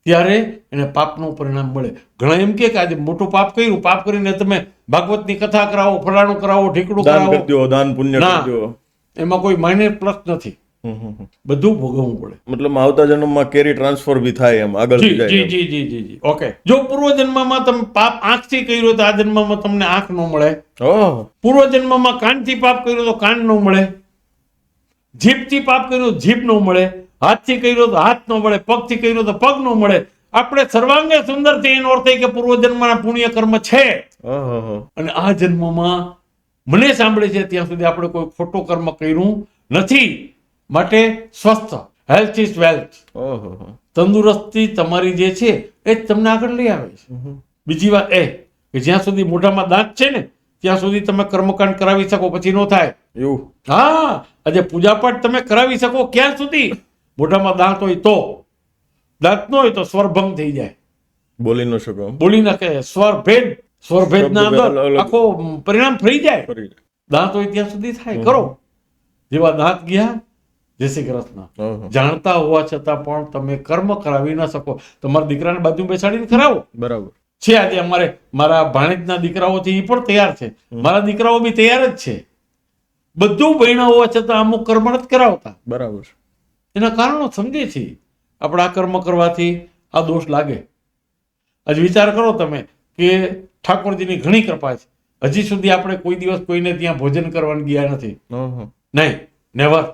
ત્યારે એને પાપનું પરિણામ મળે. ઘણા એમ કે આજે મોટું પાપ કર્યું, પાપ કરીને તમે ભાગવતની કથા કરાવો, ફલાણું કરાવો, ઢીકડું કરાવો, દાન પુણ્ય કરજો, એમાં કોઈ માઇનર પ્લસ નથી. બધું ભોગવવું પડે. મતલબ આવતા જન્મમાં કેરી ટ્રાન્સફર બી થાય એમ આગળ જાય. જી જી જી જી જી. ઓકે. જો પૂર્વજન્મમાં તમે પાપ આંખથી કર્યું તો આ જન્મમાં તમને આંખ ન મળે. પૂર્વજન્મમાં કાનથી પાપ કર્યું તો કાન ન મળે. જીભથી પાપ કર્યું તો જીભ ન મળે. હાથથી કર્યો તો હાથ ન મળે. પગથી કર્યો તો પગ ન મળે. આપણે સર્વાંગે સુંદર છે એનો અર્થ એ કે પૂર્વજન્મના પુણ્ય કર્મ છે. અને આ જન્મમાં મને સાંભળે છે ત્યાં સુધી આપણે કોઈ ખોટું કર્મ કર્યું નથી. માટે સ્વસ્થ, હેલ્થ ઇઝ વેલ્થ. તંદુરસ્તી તમારી જે છે એ જ તમને આગળ લઈ આવે છે. બીજી વાત એ કે જ્યાં સુધી મોઢામાં દાંત છે ને ત્યાં સુધી તમે કર્મકાંડ કરાવી શકો, પછી ન થાય એવું. હા, આજે પૂજાપાઠ તમે કરાવી શકો ક્યાં સુધી? મોઢામાં દાંત હોય તો. દાંત ન હોય તો સ્વરભંગ થઈ જાય, બોલી ન શકો, બોલી નાખે. સ્વરભેદના અંદર આખો પરિણામ ફરી જાય. દાંત હોય ત્યાં સુધી થાય. કરો. જેવા દાંત ગયા, જય શ્રી કૃષ્ણ. જાણતા હોવા છતાં પણ તમે કર્મ કરાવી ન શકો. તમારા દીકરાને બાજુ બેસાડીને કરાવો. બરાબર છે. આજે અમારે મારા ભાણેજના દીકરાઓથી એ પણ તૈયાર છે, મારા દીકરાઓ બી તૈયાર જ છે. બધું ભણ્યા હોવા છતાં અમુક કર્મ નથી કરાવતા. બરાબર. એના કારણો સમજે છીએ. આપણે આ કર્મ કરવાથી આ દોષ લાગે. હજી વિચાર કરો તમે કે ઠાકોરજીની ઘણી કૃપા છે. હજી સુધી આપણે કોઈ દિવસ કોઈને ત્યાં ભોજન કરવાનું ગયા નથી. નહીં, નેવર.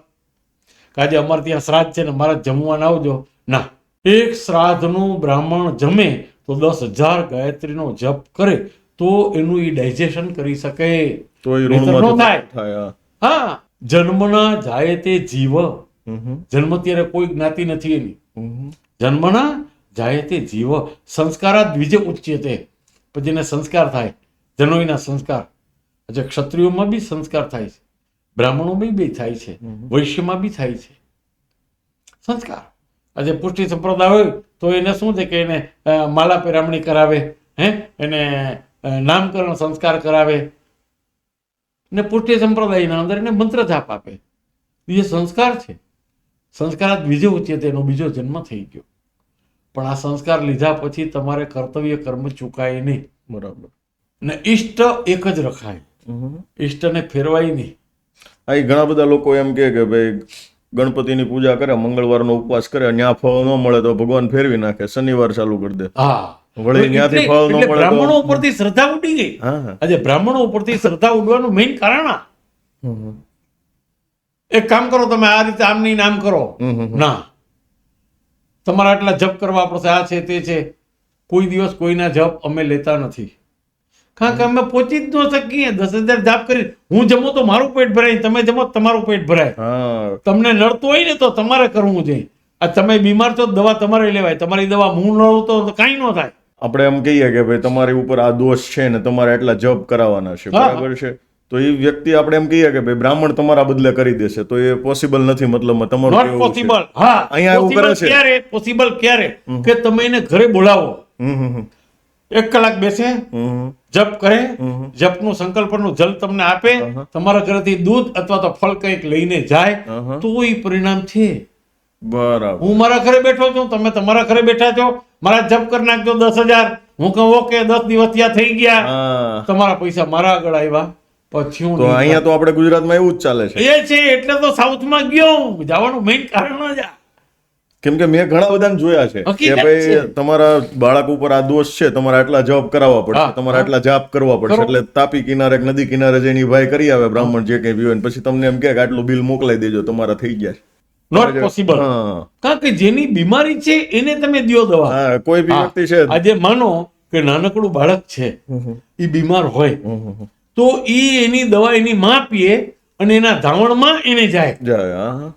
આજે અમારે ત્યાં શ્રાદ્ધ છે ને મારા જમવાના આવજો. ના, એક શ્રાદ્ધનું બ્રાહ્મણ જમે તો 10,000 ગાયત્રીનો જપ કરે તો એનું એ ડાયજેશન કરી શકે. તો ન થાય. હા, જન્મના જાય તે જીવ. જન્મ ત્યારે કોઈ જ્ઞાતિ નથી એની. જન્મના જાય તે જીવ સંસ્કારા દ્વિજે ઉચ્યતે. પછી એને સંસ્કાર થાય, જનોઈના સંસ્કાર. આજે ક્ષત્રિયોમાં બી સંસ્કાર થાય છે, બ્રાહ્મણોમાં બી થાય છે, વૈશ્યમાં બી થાય છે સંસ્કાર. આજે પુષ્ટિ સંપ્રદાય હોય તો એને શું છે કે એને માલા પેરામણી કરાવે, એને નામકરણ સંસ્કાર કરાવે ને પુષ્ટિ સંપ્રદાયના અંદર એને મંત્ર જાપ આપે. એ સંસ્કાર છે. સંસ્કાર જ બીજો ઉચ્ચતે એનો બીજો જન્મ થઈ ગયો. પણ આ સંસ્કાર લીધા પછી તમારે કર્તવ્ય કર્મ ચૂકાય નહીં. બરાબર. ને ઈષ્ટ એક જ રખાય, ઈષ્ટને ફેરવાય નહીં. આ ઘણા બધા લોકો એમ કે ભાઈ ગણપતિની પૂજા કરે, મંગળવારનો ઉપવાસ કરે, ત્યાં ફળ ન મળે તો ભગવાન ફેરવી નાખે, શનિવાર ચાલુ કરી દે. હા, વળી ત્યાંથી ફળ ન મળે તો બ્રાહ્મણો ઉપરથી શ્રદ્ધા ઉડી ગઈ. હા. આજે બ્રાહ્મણો ઉપરથી શ્રદ્ધા ઉડવાનું મેઇન કારણ આ. એક કામ કરો, તમે આ રીતે આમ નહીં આમ કરો, ના તમારે આટલા જપ કરવા પડશે, આ છે તે છે. કોઈ દિવસ કોઈના જપ અમે લેતા નથી, કારણ કે અમે પહોંચી જ ન શકીએ. 10,000 જાપ કરી, હું જમું તો મારું પેટ ભરાય, તમે જમો તો તમારું પેટ ભરાય. હા. તમને નડતું હોય ને તો તમારે કરવું જોઈએ. આ તમે બીમાર છો, દવા તમારે લેવાય. તમારી દવા હું નડું તો કાંઈ ન થાય. આપણે એમ કહીએ કે ભાઈ તમારી ઉપર આ દોષ છે ને તમારે એટલા જપ કરાવવાના છે, બરાબર છે, તો એ વ્યક્તિ આપણે એમ કહીએ કે ભાઈ બ્રાહ્મણ તમારા બદલે કરી દેશે, તો એ પોસિબલ નથી. મતલબમાં તમારું નોટ કેવું છે? પોસિબલ. હા, અહીંયા એવું કરે છે. ક્યારે પોસિબલ? ક્યારે કે તમે એને ઘરે બોલાવો, 1 કલાક બેસે, જપ કરે, જપનું સંકલ્પનું જલ તમને આપે, તમારા ઘરેથી દૂધ અથવા તો ફળ કંઈક લઈને જાય, તો એ પરિણામ છે. બરાબર. હું મારા ઘરે બેઠો છું, તમે તમારા ઘરે બેઠા છો, મારા જપ કરી નાખજો 10,000, હું કહું ઓકે 10 દિવસ ત્યાં થઈ ગયા, હા. તમારા પૈસા મારા આગળ આવ્યા. પછી હું તો અહીંયા તો આપણે ગુજરાતમાં એવું જ ચાલે છે. એ છે એટલે તો સાઉથમાં ગયો હું. જવાનું મેઇન કારણ જ આ. કેમ કે મેં ઘણા બધાને જોયા છે કે હકીકત ભાઈ છે. તમારા બાળક ઉપર આ દોષ છે, તમારે આટલા જપ કરાવવા પડશે, હા, તમારે આટલા જાપ કરવા પડશે, કરો. એટલે તાપી કિનારે કે નદી કિનારે જઈને ભાઈ કરી આવે બ્રાહ્મણ જે કઈ બી હોય, ને પછી તમને એમ કે આટલું બિલ મોકલાઈ દેજો, તમારા થઈ ગયા છે. Not possible. હા. કારણ કે જેની બીમારી છે એને તમે દ્યો દવા. હા, કોઈ બી હા. વ્યક્તિ છે. આજે માનો કે નાનકડું બાળક છે, એ બીમાર હોય, તો એની દવા એની માં પીએ અને એના ધાવણમાં એને જાય. જાય. હા.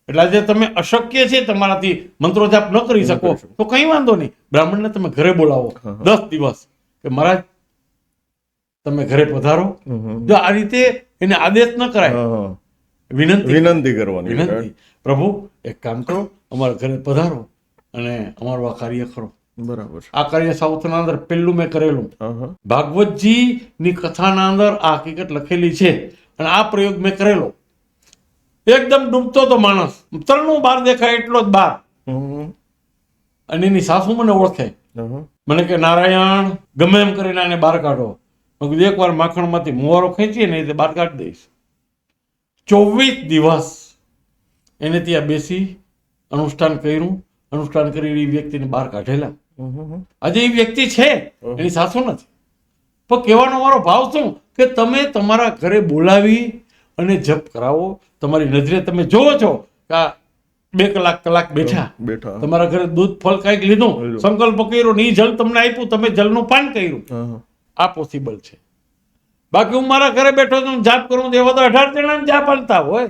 એટલે આજે તમે અશક્ય છે તમારાથી મંત્રો જાપ ન કરી શકો તો કઈ વાંધો નહીં, બ્રાહ્મણને તમે ઘરે બોલાવો 10 દિવસ કે મહારાજ તમે ઘરે પધારો. જો આ રીતે એને આદેશ ન કરાય, હા. વિનંતી કરવાની. વિનંતી, પ્રભુ એક કામ કરો, અમારા ઘરે પધારો અને અમારું આ કાર્ય કરો. બરાબર છે. આ કાર્ય સાઉથના અંદર પહેલું મેં કરેલું. હા. ભાગવતજી ની કથાના અંદર આ હકીકત લખેલી છે અને આ પ્રયોગ મેં કરેલો. એકદમ ડૂબતો તો માણસ, તરણું બહાર દેખાય એટલો જ બહાર. અને એની સાસુ મને ઓળખે, મને કે નારાયણ ગમે એમ કરીને આને બહાર કાઢો. મેં કીધું એકવાર માખણમાંથી મુવારો ખેંચીએ ને તે બહાર કાઢી દઈશ. 24 દિવસ એને ત્યાં બેસી અનુષ્ઠાન કર્યું, અનુષ્ઠાન કરી એ વ્યક્તિને બહાર કાઢેલા. આજે એ વ્યક્તિ છે, એની સાસુ નથી. પણ કહેવાનો મારો ભાવ શું કે તમે તમારા ઘરે બોલાવી અને જપ કરાવો. તમારી નજરે તમે જોવો છો કે આ 2 કલાક બેઠા, તમારા ઘરે દૂધ ફળ કાંઈક લીધું, સંકલ્પ કર્યો ને એ જલ તમને આપ્યું, તમે જલનું પાન કર્યું. આ પોસિબલ છે. બાકી હું મારા ઘરે બેઠો છું, જાપ કરું તો એવા તો 18 જણા જાપ હાલતા હોય.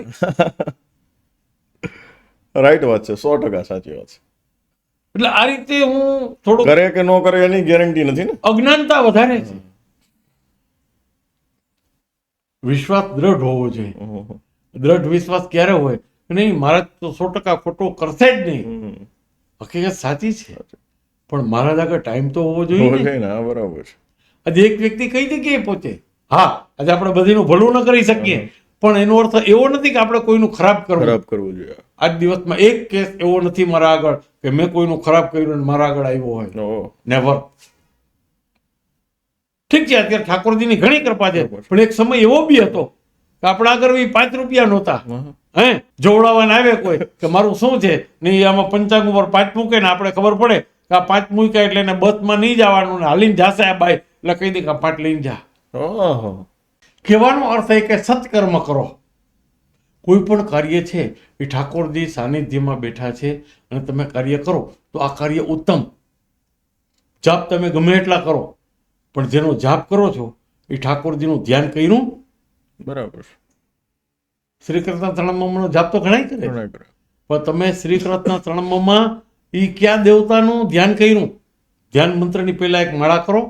રાઈટ વાત છે, 100% સાચી વાત છે. એટલે આ રીતે હું થોડું કરે કે ન કરે એની ગેરંટી નથી ને. અજ્ઞાનતા વધારે છે. વિશ્વાસ દ્રઢ હોવો જોઈએ. દ્રઢ વિશ્વાસ ક્યારે હોય? નહીં મહારાજ તો 100% ખોટો કરશે જ નહીં. હકીકત સાચી છે, પણ મહારાજ આગળ ટાઈમ તો હોવો જોઈએ ને. બરાબર છે. આજે એક વ્યક્તિ કઈ જગ્યાએ પહોંચે. હા, આજે આપણે બધીનું ભલું ન કરી શકીએ, પણ એનો અર્થ એવો નથી કે આપણે કોઈનું ખરાબ કરવું જોઈએ. આજ દિવસમાં એક કેસ એવો નથી મારા આગળ કે મેં કોઈનું ખરાબ કર્યું અને મારા આગળ આવ્યો હોય. નેવર. ઠીક છે, અત્યારે ઠાકોરજીની ઘણી કૃપા છે, પણ એક સમય એવો બી હતો કે આપણા આગળ 5 રૂપિયા નહોતા. જોવડાવવાને આવે કોઈ કે મારું શું છે ને આમાં પંચાંગ ઉપર 5 મૂકે ને આપણે ખબર પડે કે આ 5 મૂક્યા એટલે એને બસમાં નહીં જવાનું ને હાલીને જાશે આ બાઈ, એટલે કહી દે કે 5 લઈને જા. કહેવાનો અર્થ એ કે સત્કર્મ કરો. કોઈ પણ કાર્ય છે એ ઠાકોરજી સાનિધ્યમાં બેઠા છે અને તમે કાર્ય કરો તો આ કાર્ય ઉત્તમ. જાપ તમે ગમે એટલા કરો, પણ જેનો જાપ કરો છો એ ઠાકોરજીનું ધ્યાન કર્યું. બરાબર. શ્રી કૃષ્ણ તૃણમનો જાપ તો ઘણા કરે, પણ તમે શ્રી કૃષ્ણ તૃણમમાં એ કયા દેવતાનું ધ્યાન કર્યું? ધ્યાન મંત્રની પહેલા એક માળા કરો,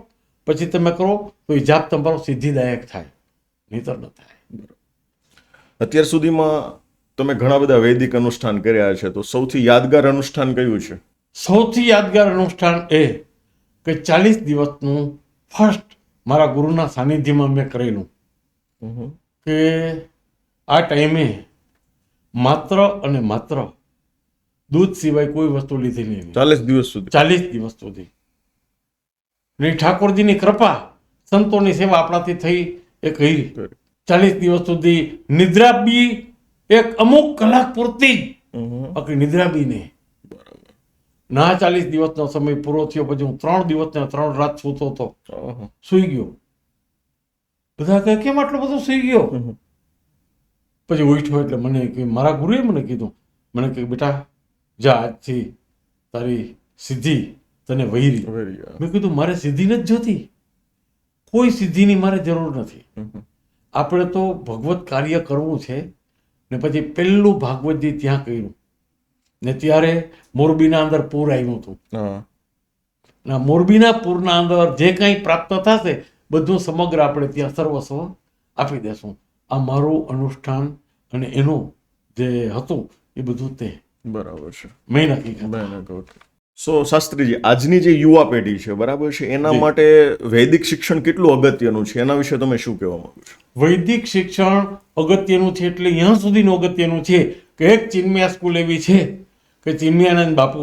પછી તમે કરો તો એ જાપ તમારો સિદ્ધિદાયક થાય, નહીતર ન થાય. અત્યાર સુધીમાં તમે ઘણા બધા વૈદિક અનુષ્ઠાન કર્યા છે, તો સૌથી યાદગાર અનુષ્ઠાન કયું છે? સૌથી યાદગાર અનુષ્ઠાન એ કે 40 દિવસનું ફર્સ્ટ મારા ગુરુના સાનિધ્યમાં મેં કરેલું. કે આ ટાઈમે માત્ર અને માત્ર દૂધ સિવાય કોઈ વસ્તુ લીધેલી નહીં 40 દિવસ સુધી. 40 દિવસ સુધી. ને ઠાકોરજીની કૃપા, સંતોની સેવા આપણાથી થઈ એ કરી. 40 દિવસ સુધી નિદ્રા બી એક અમુક કલાક પૂરતી જ, બાકી નિદ્રા બી નહીં. ના 40 દિવસનો સમય પૂરો થયો પછી હું 3 દિવસ ને 3 રાત સૂતો હતો. ઓહો. સૂઈ ગયો. બધા કહે કેમ આટલો બધો સૂઈ ગયો? પછી ઉઠ્યો એટલે મને કે મારા ગુરુએ મને કીધું, મને કે બેટા જા આજથી તારી સિદ્ધિ તને વહીરી. Very good. મેં કીધું મારે સિદ્ધિ નથી જોતી, કોઈ સિદ્ધિની મારે જરૂર નથી. આપણે તો ભગવત કાર્ય કરવું છે. ને પછી પહેલું ભાગવતજી ત્યાં કર્યું ને ત્યારે મોરબીના અંદર પૂર આવ્યું હતું. હા. ના મોરબીના પૂરના અંદર જે કંઈ પ્રાપ્ત થશે બધું સમગ્ર આપણે ત્યાં સર્વસ્વ આપી દેશું. આ મારું અનુષ્ઠાન અને એનું જે હતું એ બધું તે બરાબર છે. મેં નક્કી કર્યું. બરાબર. સો શાસ્ત્રીજી, આજની જે યુવા પેઢી છે, બરાબર છે, એના જી. માટે વૈદિક શિક્ષણ કેટલું અગત્યનું છે એના વિશે તમે શું કહેવા માંગો છો? વૈદિક શિક્ષણ અગત્યનું છે એટલે ત્યાં સુધીનું અગત્યનું છે કે એક ચિન્મયા સ્કૂલ એવી છે કે ચિન્મયાનંદ બાપુ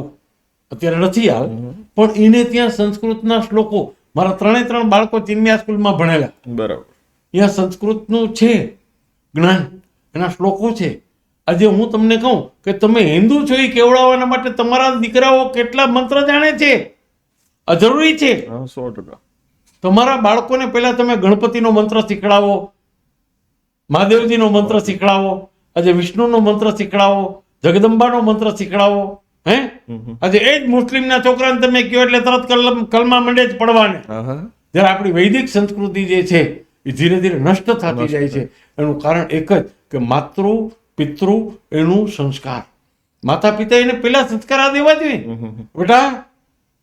અત્યારે નથી હાલ, પણ એને ત્યાં સંસ્કૃતના શ્લોકો, મારા 3 બાળકો ચિન્મયા સ્કૂલમાં ભણેલા, બરાબર. ત્યાં સંસ્કૃતનું છે જ્ઞાન, એના શ્લોકો છે. આજે હું તમને કહું કે તમે હિન્દુ છો એ કેવડાવવાના માટે તમારા દીકરાઓ કેટલા મંત્ર જાણે છે, આ જરૂરી છે. હા, 100%. તમારા બાળકોને પહેલા તમે ગણપતિનો મંત્ર શીખડાવો, મહાદેવજીનો મંત્ર શીખડાવો, આજે વિષ્ણુનો મંત્ર શીખડાવો, જગદંબાનો મંત્ર શીખડાવો. હે આજે એ જ મુસ્લિમના છોકરાને તમે કહો એટલે તરત કલમા મંડે જ પડવાને. હા હા. જ્યારે આપણી વૈદિક સંસ્કૃતિ જે છે એ ધીરે ધીરે નષ્ટ થતી જાય છે. એનું કારણ એક જ કે માતૃ પિતૃ એનું સંસ્કાર, માતા પિતા એને પેલા સંસ્કાર આ દેવા જોઈએ. બેટા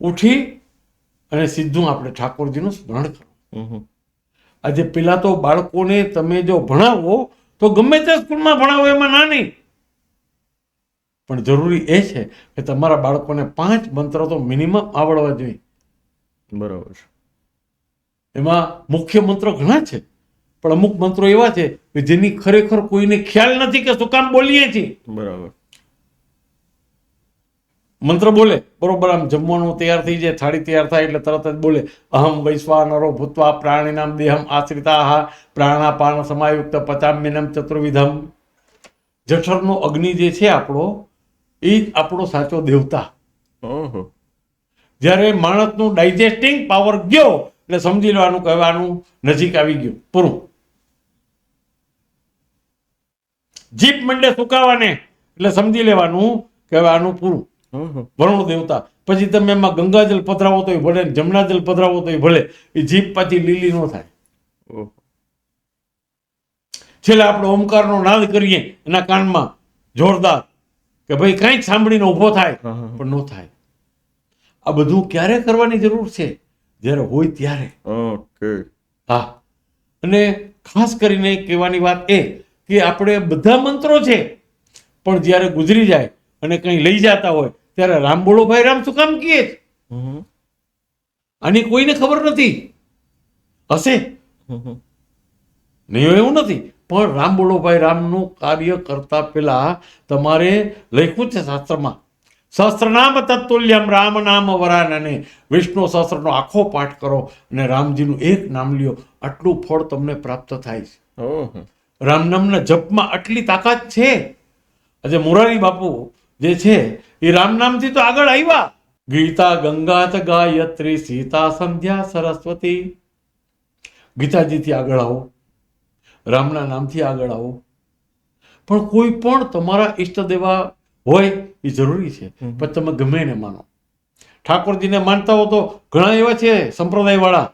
ઉઠી અને સીધું આપણે ઠાકોરજીનું સ્મરણ કરો. આજે પેલા તો બાળકોને તમે જો ભણાવો તો ગમે તે સ્કૂલમાં ભણાવો એમાં ના નહીં, પણ જરૂરી એ છે કે તમારા બાળકોને 5 મંત્ર તો મિનિમમ આવડવા જોઈએ. બરાબર છે. એમાં મુખ્ય મંત્રો ઘણા છે, પણ અમુક મંત્રો એવા છે કે જેની ખરેખર કોઈને ખ્યાલ નથી કે શું કામ બોલીએ છીએ. બરાબર. મંત્ર બોલે બરોબર, આમ જમવાનું તૈયાર થઈ જાય, થાળી તૈયાર થાય એટલે તરત જ બોલે અહમ વૈશ્વાનરો ભૂત્વા પ્રાણીનામ દેહમ આશ્રિતા પ્રાણાપાન સમાયુક્ત પચામ્યનમ ચતુર્વિધમ. જઠરનો અગ્નિ જે છે આપણો, એ જ આપણો સાચો દેવતા. ઓહો. જ્યારે માણસનું ડાયજેસ્ટિંગ પાવર ગયો એટલે સમજી લેવાનું કહેવાનું નજીક આવી ગયું, પૂરું. જીભ મંડે સુકાવાને એટલે સમજી લેવાનું કહેવાનું પૂરું. વરુણ દેવતા. પછી તમે એમાં ગંગાજલ પધરાવો તોય ભલે, જમનાજલ પધરાવો તોય ભલે, એ જીભ પાછી લીલી ન થાય. ઓહો. છેલ્લે આપણે ઓમકારનો નાદ કરીએ એના કાનમાં જોરદાર કે ભાઈ કંઈક સાંભળીને ઊભો થાય, પણ ન થાય. આ બધું ક્યારે કરવાની જરૂર છે? જ્યારે હોય ત્યારે. ઓકે. હા. અને ખાસ કરીને કહેવાની વાત એ કે આપણે બધા મંત્રો છે, પણ જ્યારે ગુજરી જાય અને કંઈ લઈ જતા હોય ત્યારે રામ બોલો ભાઈ રામ શું કામ કહીએ છે? આની કોઈને ખબર નથી. હશે નહીં હોય એવું નથી, પણ રામ બોલો ભાઈ રામનું કાર્ય કરતા પહેલા તમારે લખ્યું છે શાસ્ત્રમાં, સહસ્ત્રનામ તત્તુલ્યમ રામ નામ વરાનને. વિષ્ણુ સહસ્ત્રનો આખો પાઠ કરો અને રામજીનું એક નામ લ્યો, આટલું ફળ તમને પ્રાપ્ત થાય છે. ઓહો. રામ નામના જપમાં આટલી તાકાત છે. આજે મોરારી બાપુ જે છે એ રામ નામથી તો આગળ આવ્યા. ગીતા ગંગા ચ ગાયત્રી સીતા સંધ્યા સરસ્વતી. ગીતાજીથી આગળ આવો, રામના નામથી આગળ આવો. પણ કોઈ પણ તમારા ઈષ્ટ દેવા હોય એ જરૂરી છે, પણ તમે ગમે એને માનો. ઠાકોરજીને માનતા હો તો ઘણા એવા છે સંપ્રદાય વાળા,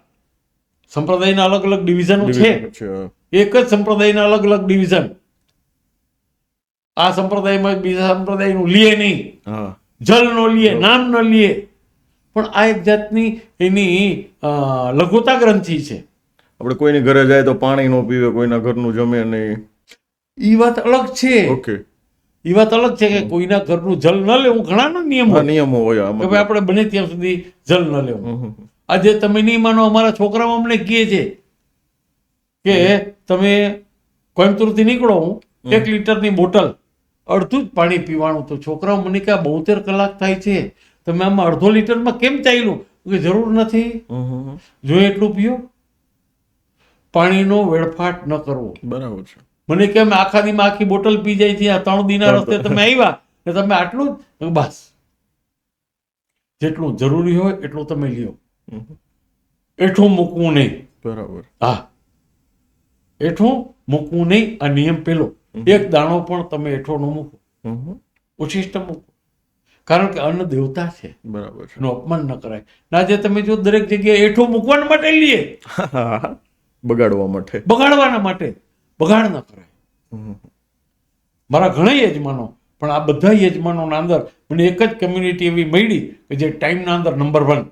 સંપ્રદાયના અલગ અલગ ડિવિઝનો છે. એક જ સંપ્રદાયના અલગ અલગ ડિવિઝન. આ સંપ્રદાયમાં બીજા સંપ્રદાયનું લીએ નહીં, જલ નો લીએ, નામ ન લીએ. પણ આ એક જાતની એની લઘુતા ગ્રંથિ છે. આપણે કોઈની ઘરે જાય તો પાણી નો પીવે, કોઈના ઘરનું જમે નહીં. એ વાત અલગ છે. ઓકે. એ વાત અલગ છે કે કોઈના ઘરનું જલ ન લેવું. ઘણાનો નિયમ હોય નિયમો હોય કે ભાઈ આપણે બને ત્યાં સુધી જલ ન લેવું. આજે તમે નહીં માનો, અમારા છોકરાઓ અમને કહે છે કે તમે કોઈમ્બતુરથી નીકળો, હું 1 લીટરની બોટલ અડધું જ પાણી પીવાનું. તો છોકરાઓ મને કે 72 કલાક થાય છે, તમે આમાં અડધો લીટરમાં કેમ ચાલ્યું? કે જરૂર નથી, જોઈએ એટલું પીઓ. પાણીનો વેડફાટ ન કરવો. બરાબર છે. મને કેમ આખા દીમાં આખી બોટલ પી જાય છે, આ 3 દીના રસ્તે તમે આવ્યા ને તમે આટલું જ? બસ જેટલું જરૂરી હોય એટલું તમે લ્યો. એઠું મૂકવું નહીં. બરાબર. હા, એઠું મૂકવું નહીં. આ નિયમ પેલો, એક દાણો પણ તમે એઠો ન મૂકો, ઉચ્છિષ્ટ મૂકો. કારણ કે અન્ન દેવતા છે, બરાબર છે. એનું અપમાન ન કરાય. ના જે તમે જો દરેક જગ્યાએ એઠું મૂકવા માટે લઈએ, બગાડવા માટે, બગાડવાના માટે, બગાડ ન કરાય. મારા ઘણા યજમાનો, પણ આ બધા યજમાનોના અંદર મને એક જ કમ્યુનિટી એવી મળી કે જે ટાઈમના અંદર number 1,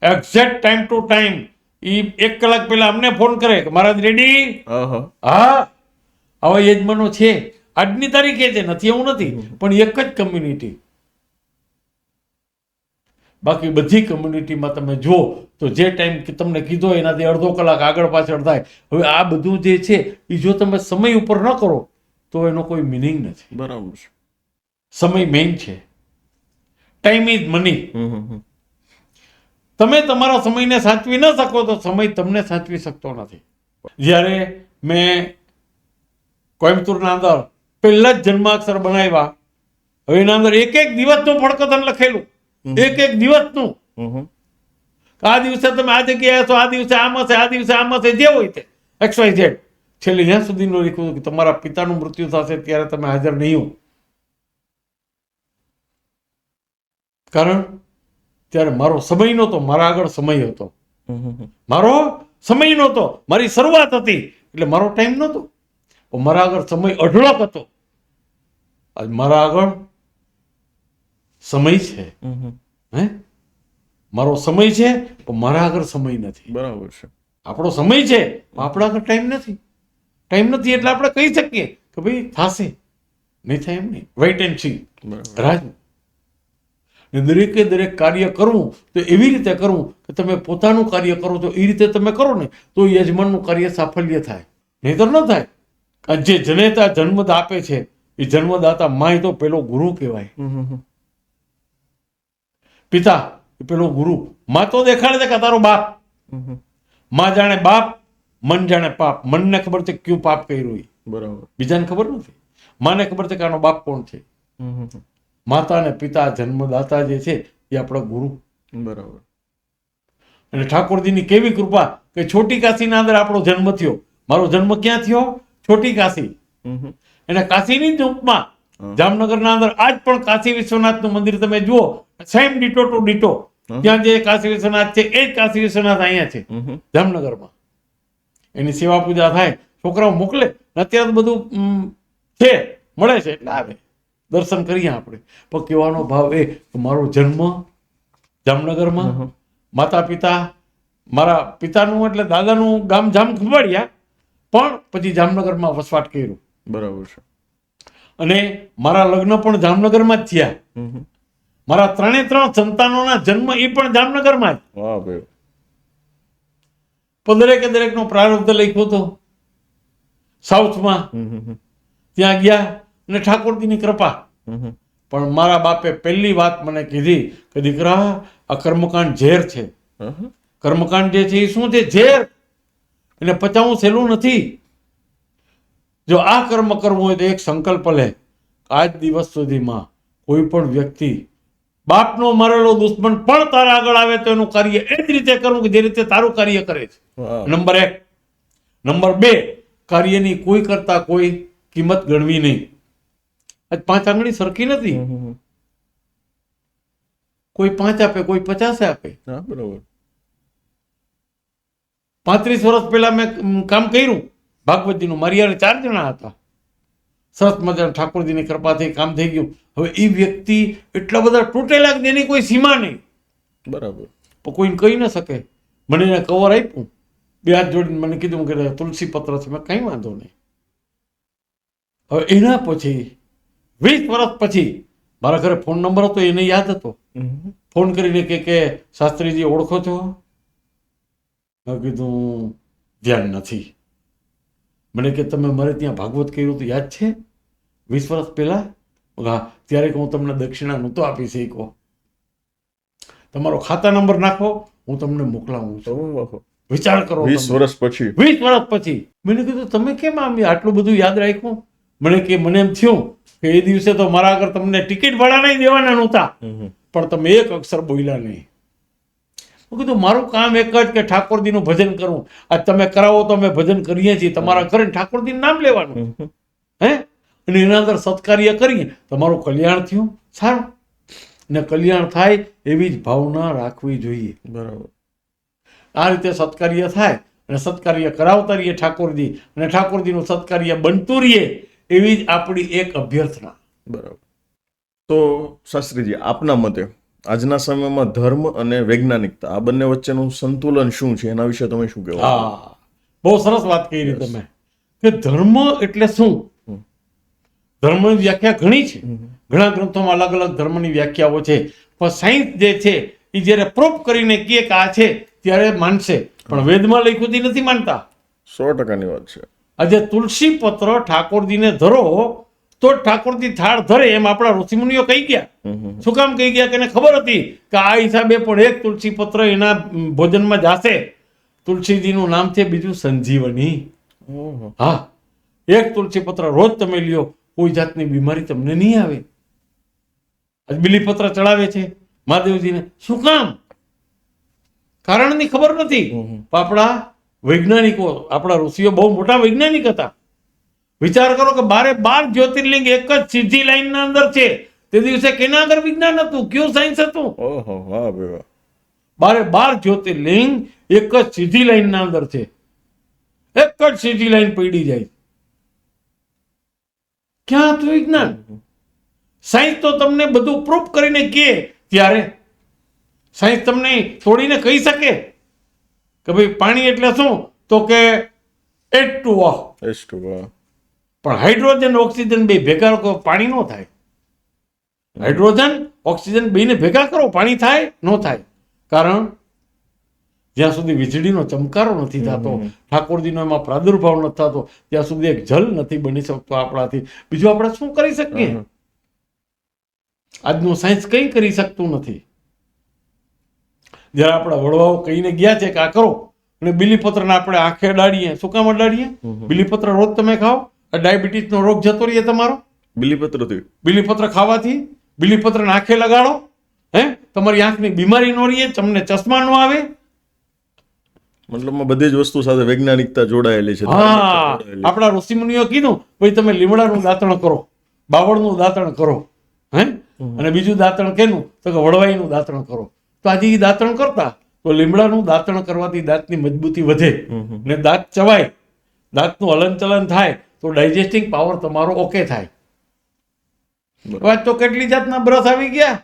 exact time to time. એ 1 કલાક પહેલા અમને ફોન કરે કે મહારાજ રેડી. હા, આવા યજમાનો છે આજની તારીખે છે, નથી એવું નથી, પણ એક જ કમ્યુનિટી. બાકી બધી કમ્યુનિટીમાં તમે જુઓ તો જે ટાઈમ તમને કીધો એનાથી અડધો કલાક આગળ પાછળ થાય. હવે આ બધું જે છે એ જો તમે સમય ઉપર ન કરો તો એનો કોઈ મિનિંગ નથી. બરાબર છે. સમય મેઇન છે. Time is money. તમે તમારા સમયને સાચવી ન શકો તો સમય તમને સાચવી શકતો નથી. જ્યારે મેં કોઈમ્બતુરના અંદર પહેલા જ જન્માક્ષર બનાવ્યા, હવે એના અંદર એક દિવસનું ફળકથન લખેલું, એક દિવસનું. આ દિવસે તમે આ જગ્યાએ છો, આ દિવસે આમ હશે, આ દિવસે આમ હશે, જે હોય તે XYZ. છેલ્લે જ્યાં સુધીનું લખ્યું કે તમારા પિતાનું મૃત્યુ થશે ત્યારે તમે હાજર નહીં હો. કારણ ત્યારે મારો સમય નહોતો, મારા આગળ સમય હતો. મારો સમય નહોતો, મારી શરૂઆત હતી એટલે મારો ટાઈમ નહોતો. મારા આગળ સમય અઢળક હતો. આજ મારા આગળ સમય છે. હે, મારો સમય છે પણ મારા આગળ સમય નથી. બરાબર છે. આપણો સમય છે પણ આપણા આગળ ટાઈમ નથી. ટાઈમ નથી એટલે આપણે કહી શકીએ કે ભાઈ થશે, નહીં થાય એમ નહીં, વેઇટ એન્ડ સી. રાહ. ને દરેકે દરેક કાર્ય કરવું તો એવી રીતે કરવું કે તમે પોતાનું કાર્ય કરો છો એ રીતે તમે કરો ને તો યજમાનનું કાર્ય સાફલ્ય થાય, નહીંતર ન થાય. આ જે જનેતા જન્મદ આપે છે એ જન્મદાતા માય તો પેલો ગુરુ કહેવાય. પિતા એ પેલો ગુરુ. માં તો દેખાડે છે કે તારો બાપ. માં જાણે બાપ, મન જાણે પાપ. મનને ખબર છે ક્યું પાપ કર્યું, બરાબર. બીજાને ખબર નથી. માને ખબર છે કે આનો બાપ કોણ છે. માતા અને પિતા જન્મદાતા જે છે એ આપણા ગુરુ. બરાબર. અને ઠાકોરજીની કેવી કૃપા કે છોટી કાશીના અંદર આપણો જન્મ થયો. મારો જન્મ ક્યાં થયો? છોટી કાશી. અને કાશીની જ ઉપમા જામનગરના અંદર આજ પણ કાશી વિશ્વનાથનું મંદિર તમે જુઓ, સેમ ડીટો ટુ ડીટો. ત્યાં જે કાશી વિશ્વનાથ છે એ જ કાશી વિશ્વનાથ અહીંયા છે જામનગરમાં. એની સેવા પૂજા થાય, છોકરાઓ મોકલે. અત્યારે બધું છે, મળે છે એટલે આવે, દર્શન કરીએ આપણે. પણ કહેવાનો ભાવ એ કે મારો જન્મ જામનગરમાં, માતા પિતા, મારા પિતાનું એટલે દાદાનું ગામ જામ ખંભાળિયા, પણ પછી જામનગરમાં વસવાટ કર્યું. બરાબર છે. અને મારા લગ્ન પણ જામનગરમાં જ થયા. મારા 3 સંતાનોના જન્મ એ પણ જામનગરમાં જ. વાહ ભાઈ. પણ દરેકે દરેકનો પ્રારબ્ધ લખ્યો હતો સાઉથમાં. ત્યાં ગયા અને ઠાકોરજીની કૃપા. પણ મારા બાપે પહેલી વાત મને કીધી કે દીકરા આ કર્મકાંડ ઝેર છે. કર્મકાંડ જે છે એ શું છે? ઝેર. એને પચાવવું સહેલું નથી. જો આ કર્મ કરવું હોય તો એક સંકલ્પ લે. આજ દિવસ સુધીમાં કોઈ પણ વ્યક્તિ, બાપનો મારેલો દુશ્મન પણ તારા આગળ આવે તો એનું કાર્ય એ જ રીતે કરવું કે જે રીતે તારું કાર્ય કરે છે. નંબર 1. નંબર 2, કાર્યની કોઈ કરતા કોઈ કિંમત ગણવી નહીં. આજ 5 આંગળી સરખી નથી. કોઈ 5 આપે, કોઈ 50 આપે. બરાબર. 35 વર્ષ પહેલા મેં કામ કર્યું ભાગવતજીનું. મારી યારે 4 જણા હતા. સરસ મજાના ઠાકોરજીની કૃપાથી કામ થઈ ગયું. હવે એ વ્યક્તિ એટલા બધા તૂટેલા કે જેની કોઈ સીમા નહીં. બરાબર. પણ કોઈને કહી ન શકે. મને એને કવર આપ્યું, 2 હાથ જોડીને મને કીધું કે તુલસી પત્ર છે. મેં કંઈ વાંધો નહીં. હવે એના પછી 20 વર્ષ પછી મારા ઘરે ફોન નંબર હતો, એને યાદ હતો. ફોન કરીને કે શાસ્ત્રીજી ઓળખો છો? મેં કીધું ધ્યાન નથી. મને કે તમે મારે ત્યાં ભાગવત કર્યું તો યાદ છે? 20 વર્ષ પહેલા હા, ત્યારે કે હું તમને દક્ષિણા નહોતો આપી શક્યો. તમારો ખાતા નંબર નાખો, હું તમને મોકલાવું છું. ઓહો. વિચાર કરો 20 તમે. વર્ષ પછી 20 વર્ષ પછી મેં કીધું તમે કેમ આમ આટલું બધું યાદ રાખ્યું? મને એમ થયું કે એ દિવસે તો મારા આગળ તમને ટિકિટ ભાડા નહીં દેવાના નહોતા, પણ તમે એક અક્ષર બોલ્યા નહીં. હું કીધું મારું કામ એક જ કે ઠાકોરજીનું ભજન કરું. આજ તમે કરાવો તો અમે ભજન કરીએ છીએ, તમારા ઘરે ઠાકોરજીનું નામ લેવાનું. હે, અને એના અંદર સત્કાર્ય કરીએ તમારું કલ્યાણ થયું, સારું. ને કલ્યાણ થાય એવી જ ભાવના રાખવી જોઈએ. બરાબર. આ રીતે સત્કાર્ય થાય અને સત્કાર્ય કરાવતા રહીએ ઠાકોરજી, અને ઠાકોરજીનું સત્કાર્ય બનતું રહીએ, એવી જ આપણી એક અભ્યર્થના. બરાબર. તો શાસ્ત્રીજી, આપના મતે આજના સમયમાં ધર્મ અને વૈજ્ઞાનિકતા આ બંને વચ્ચેનું સંતુલન શું છે, એના વિશે તમે શું કહેવા? હા, બહુ સરસ વાત કરી તમે કે ધર્મ એટલે શું. ધર્મની વ્યાખ્યા ઘણી છે, ઘણા ગ્રંથોમાં અલગ અલગ ધર્મની વ્યાખ્યાઓ છે, પણ સાયન્સ જે છે એ જ્યારે પ્રૂફ કરીને કહે કે આ છે ત્યારે માનશે, પણ વેદમાં લખ્યું નથી માનતા. 100%ની વાત છે. આજે તુલસી પત્ર ઠાકોરજીને ધરો તો જ ઠાકોરજી થાળ ધરે, એમ આપણા ઋષિમુનિઓ કહી ગયા. શું કામ કહી ગયા? કે એને ખબર હતી કે આ હિસાબે પણ એક તુલસી પત્ર એના ભોજનમાં જશે. તુલસીજીનું નામ છે બીજું સંજીવની. ઓહો. હા, એક તુલસી પત્ર રોજ તમે લ્યો, કોઈ જાતની બીમારી તમને નહીં આવે. આજ બીલીપત્ર ચડાવે છે મહાદેવજીને, શું કામ? કારણની ખબર નથી. પણ આપણા વૈજ્ઞાનિકો, આપણા ઋષિઓ બહુ મોટા વૈજ્ઞાનિક હતા. વિચાર કરો કે 12 જ્યોતિર્લિંગ એક જ સીધી લાઈનના અંદર છે. તે દિવસે કેના આગળ વિજ્ઞાન હતું, કયું સાયન્સ હતું? ઓહો, વાહ ભાઈ વાહ. 12 જ્યોતિર્લિંગ એક જ સીધી લાઈનના અંદર છે. એક જ સીધી લાઈન પડી જાય. ક્યાં હતું વિજ્ઞાન? સાયન્સ તો તમને બધું પ્રૂફ કરીને કહે ત્યારે સાયન્સ તમને તોડીને કહી શકે કે ભાઈ પાણી એટલે શું, તો કે H2O. H2O. પણ હાઇડ્રોજન ઓક્સિજન બે ભેગા કરો પાણી ન થાય. હાઇડ્રોજન ઓક્સિજન બેને ભેગા કરો પાણી થાય ન થાય. કારણ જ્યાં સુધી વીજળીનો ચમકારો નથી થતો, ઠાકોરજીનો એમાં પ્રાદુર્ભાવ નથી થતો, ત્યાં સુધી એક જલ નથી બની શકતો આપણાથી. બીજું આપણે શું કરી શકીએ? આજનું સાયન્સ કંઈ કરી શકતું નથી. જ્યારે આપણા વડવાઓ કહીને ગયા છે કે આ કરો, અને બીલીપત્રને આપણે આંખે અડાડીએ. શું કામ અડાડીએ? બીલીપત્ર રોજ તમે ખાઓ, આ ડાયાબિટીસનો રોગ જતો રહીએ તમારો બીલીપત્રથી. બીલીપત્ર ખાવાથી. બીલીપત્રને આંખે લગાડો, હે, તમારી આંખની બીમારી ન રહીએ, તમને ચશ્મા ન આવે. મતલબમાં બધી જ વસ્તુ સાથે વૈજ્ઞાનિકતા જોડાયેલી છે. હા, આપણા ઋષિમુનિઓ કીધું ભાઈ તમે લીમડાનું દાંતણ કરો, બાવળનું દાંતણ કરો, હે, અને બીજું દાંતણ કેનું, તો કે વડવાઈનું દાંતણ કરો. તો આજે એ દાંતણ કરતા તો લીમડાનું દાંતણ કરવાથી દાંતની મજબૂતી વધે ને દાંત ચવાય, દાંતનું હલનચલન થાય તો ડાયજેસ્ટિંગ પાવર તમારો ઓકે થાય. વાત તો કેટલી જાતના બ્રશ આવી ગયા,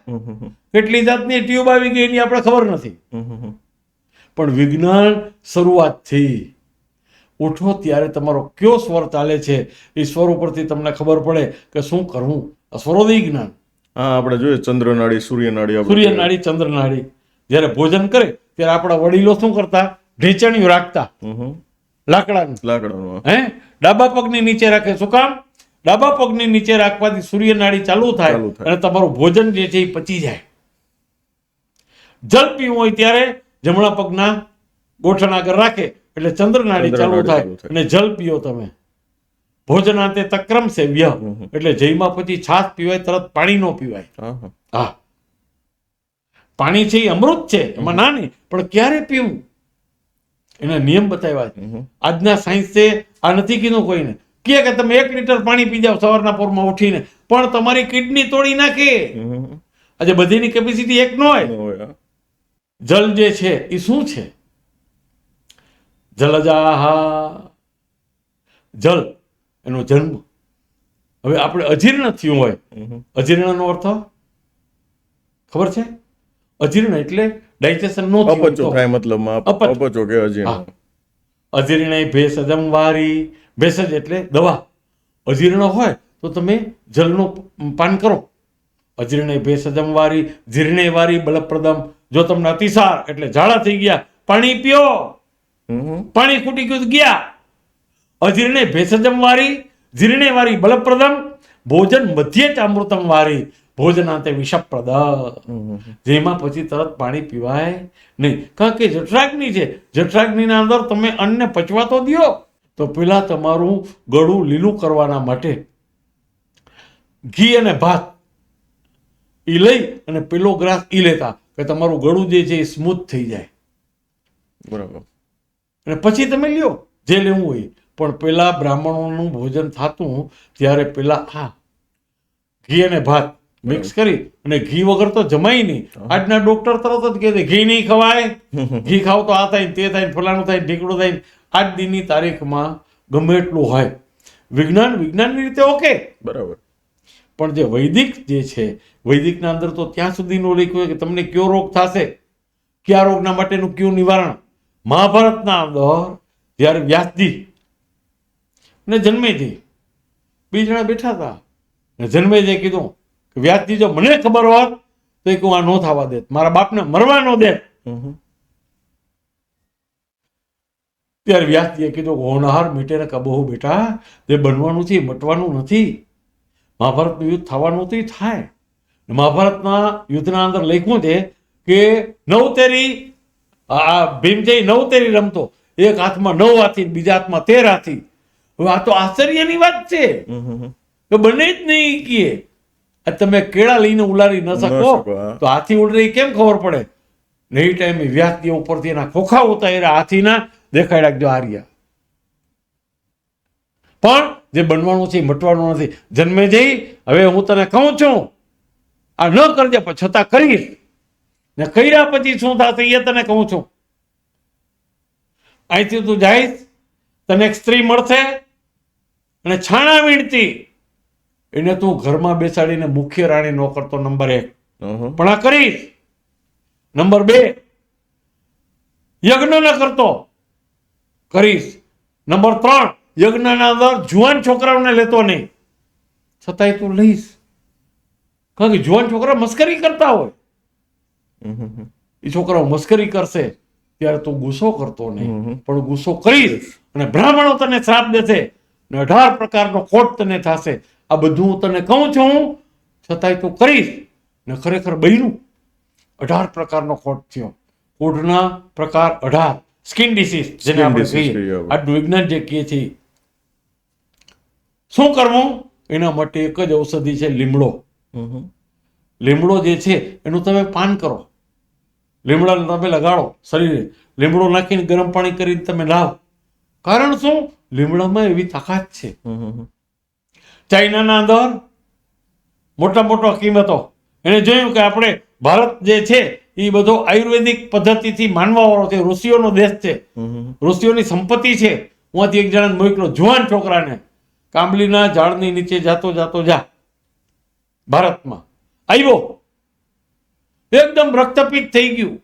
કેટલી જાતની ટ્યુબ આવી ગઈ, એની આપણે ખબર નથી. પણ વિજ્ઞાન શરૂઆતથી ઉઠો ત્યારે તમારો કયો સ્વર ચાલે છે એ સ્વર ઉપરથી તમને ખબર પડે કે શું કરવું. સ્વરોદય જ્ઞાન. હા, આપણે જોઈએ ચંદ્રનાડી, સૂર્યનાડી. સૂર્યનાડી, ચંદ્રનાડી. જ્યારે ભોજન કરે ત્યારે આપણા વડીલો શું કરતા? ઢેચણીઓ રાખતા લાકડાનું. હે, ડાબા પગની નીચે રાખે. શું કામ? ડાબા પગની નીચે રાખવાથી સૂર્યનાડી ચાલુ થાય અને તમારું ભોજન જે છે એ પચી જાય. જલ પીવું હોય ત્યારે જમણા પગના ગોઠણ આગળ રાખે એટલે ચંદ્રનાડી ચાલુ થાય અને જલ પીઓ તમે. ભોજનાંતે તક્રમ સેવ્ય, એટલે જઈમાં પછી છાશ પીવાય, તરત પાણી ન પીવાય. હા, પાણી છે એ અમૃત છે, એમાં ના નહીં, પણ ક્યારે પીવું એના નિયમ બતાવ્યા છે. આજના સાયન્સે આ નથી કીધું કોઈને કે તમે 1 લીટર પાણી પી જાઓ સવારના પોરમાં ઉઠીને, પણ તમારી કિડની તોડી નાખે. આજે બધીની કેપેસિટી એક ન હોય. જલ જે છે એ શું છે? જલજાહા, જલ એનો જન્મ. હવે આપણે અજીર્ણ થયું હોય, અજીર્ણનો અર્થ ખબર છે? અજીર્ણ એટલે ડાયજેશન નો અપચો થાય, મતલબમાં અપચો કે અજીર્ણ. અજીર્ણ ભેષજ વારી, ભેષજ એટલે દવા. અજીર્ણ હોય તો તમે જલનું પાન કરો. અજીર્ણ ભેષજ વારી, જીર્ણે વારી બલપ્રદમ. જો તમને અતિસાર એટલે ઝાડા થઈ ગયા, પાણી પીઓ. પાણી ખૂટી ગયું ગયા. અજીર્ણે ભેષજમ વારી, જીર્ણે વારી બલપ્રદમ. ભોજન મધ્યે ચ અમૃતમ વારી ભોજનાંતે વિષપ્રદ, જેમાં પછી તરત પાણી પીવાય નહીં. કારણ કે જઠરાગ્નિ છે, જઠરાગ્નિના અંદર તમે અન્નને પચવા તો દ્યો. તો પેલા તમારું ગળું લીલું કરવાના માટે ઘી અને ભાત ઈ લઈ અને પેલો ગ્રાસ ઈ લેતા કે તમારું ગળું જે છે એ સ્મૂથ થઈ જાય. બરાબર. અને પછી તમે લ્યો જે લેવું હોય. પણ પેલા બ્રાહ્મણોનું ભોજન થતું ત્યારે પેલા ઘી અને ભાત મિક્સ કરી, અને ઘી વગર તો જમાય નહીં. આજના ડોક્ટર તરત જ કહે છે ઘી નહીં ખવાય, ઘી ખાવ તો આ થાય તે થાય, ફલાણું થાય, ઢીકડું થાય. આજ દિનની તારીખમાં ગમે એટલું હોય, વિજ્ઞાનની રીતે ઓકે, બરાબર. પણ જે વૈદિક જે છે, વૈદિકના અંદર તો ત્યાં સુધીનું લખ્યું કે તમને કયો રોગ થશે, કયા રોગના માટેનું કયું નિવારણ. મહાભારતના અંદર જ્યારે વ્યાસજી ને જન્મેજી બે જણા બેઠા હતા, ને જન્મેજીએ કીધું કે વ્યાસજી જો મને ખબર હોત તો એક હું આ નો થવા દેત, મારા બાપને મરવા ન દેત. ત્યારે વ્યાસજીએ કીધું હોનહાર મીટે ને કબહુ બેટા, જે બનવાનું છે એ મટવાનું નથી. મહાભારતનું યુદ્ધ થવાનું તો થાય. મહાભારતના યુદ્ધના અંદર લખ્યું છે કે નવતેરી ભીમજય નવતેરી રમતો, એક હાથમાં 9 હાથી બીજા હાથમાં 13 હાથી. હવે આ તો આશ્ચર્યની વાત છે કે બને જ નહીં કીએ. તમે કેળા લઈને ઉલારી ન શકો તો હાથી ઉલરી કેમ ખબર પડે? નહીં ટાઈમે વ્યાસજી ઉપરથી એના ખોખા ઉતાર્યા હાથીના, દેખાડ્યા જો આર્યા. પણ જે બનવાનું છે એ મટવાનું નથી. જન્મે જઈ હવે હું તને કહું છું આ ન કરજે, પણ છતાં કરીશ, ને કર્યા પછી શું થશે એ તને કહું છું. અહીંથી તું જઈશ, તને એક સ્ત્રી મળશે અને છાણા વીણતી, એને તું ઘરમાં બેસાડીને મુખ્ય રાણી નો કરતો, નંબર 1. પણ આ કરીશ. નંબર 2, યજ્ઞ ન કરતો, કરીશ. નંબર 3, યજ્ઞના અંદર જુવાન છોકરાઓને લેતો નહીં, છતાંય તું લઈશ. કારણ કે જુવાન છોકરા મસ્કરી કરતા હોય, એ છોકરાઓ મસ્કરી કરશે ત્યારે તું ગુસ્સો કરતો નહીં, પણ ગુસ્સો કરીશ. અને બ્રાહ્મણો તને શ્રાપ દેશે, ને 18 પ્રકારનો કોટ તને થશે. આ બધું હું તને કહું છું, છતાંય તું કરીશ. ને ખરેખર બન્યું. 18 પ્રકારનો કોટ થયો. કોટના પ્રકાર 18. સ્કિન ડિસીઝ જેને આપણે કહીએ, આજનું વિજ્ઞાન જે કહે છે. શું કરવું? એના માટે એક જ ઔષધિ છે, લીમડો. લીમડો જે છે એનું તમે પાન કરો, લીમડાને તમે લગાડો શરીરે, લીમડો નાખીને ગરમ પાણી કરીને તમે લાવ. કારણ શું? લીમડામાં એવી તાકાત છે. ચાઇનાના અંદર મોટા મોટા કિંમતો, એને જોયું કે આપણે ભારત જે છે એ બધો આયુર્વેદિક પદ્ધતિથી માનવાવાળો છે, ઋષિઓનો દેશ છે, ઋષિઓની સંપત્તિ છે. હું એક જણાને મોકલો, જુવાન છોકરાને, કાંબલીના ઝાડની નીચે જાતો જા ભારતમાં આવ્યો, એકદમ રક્તપિત થઈ ગયું.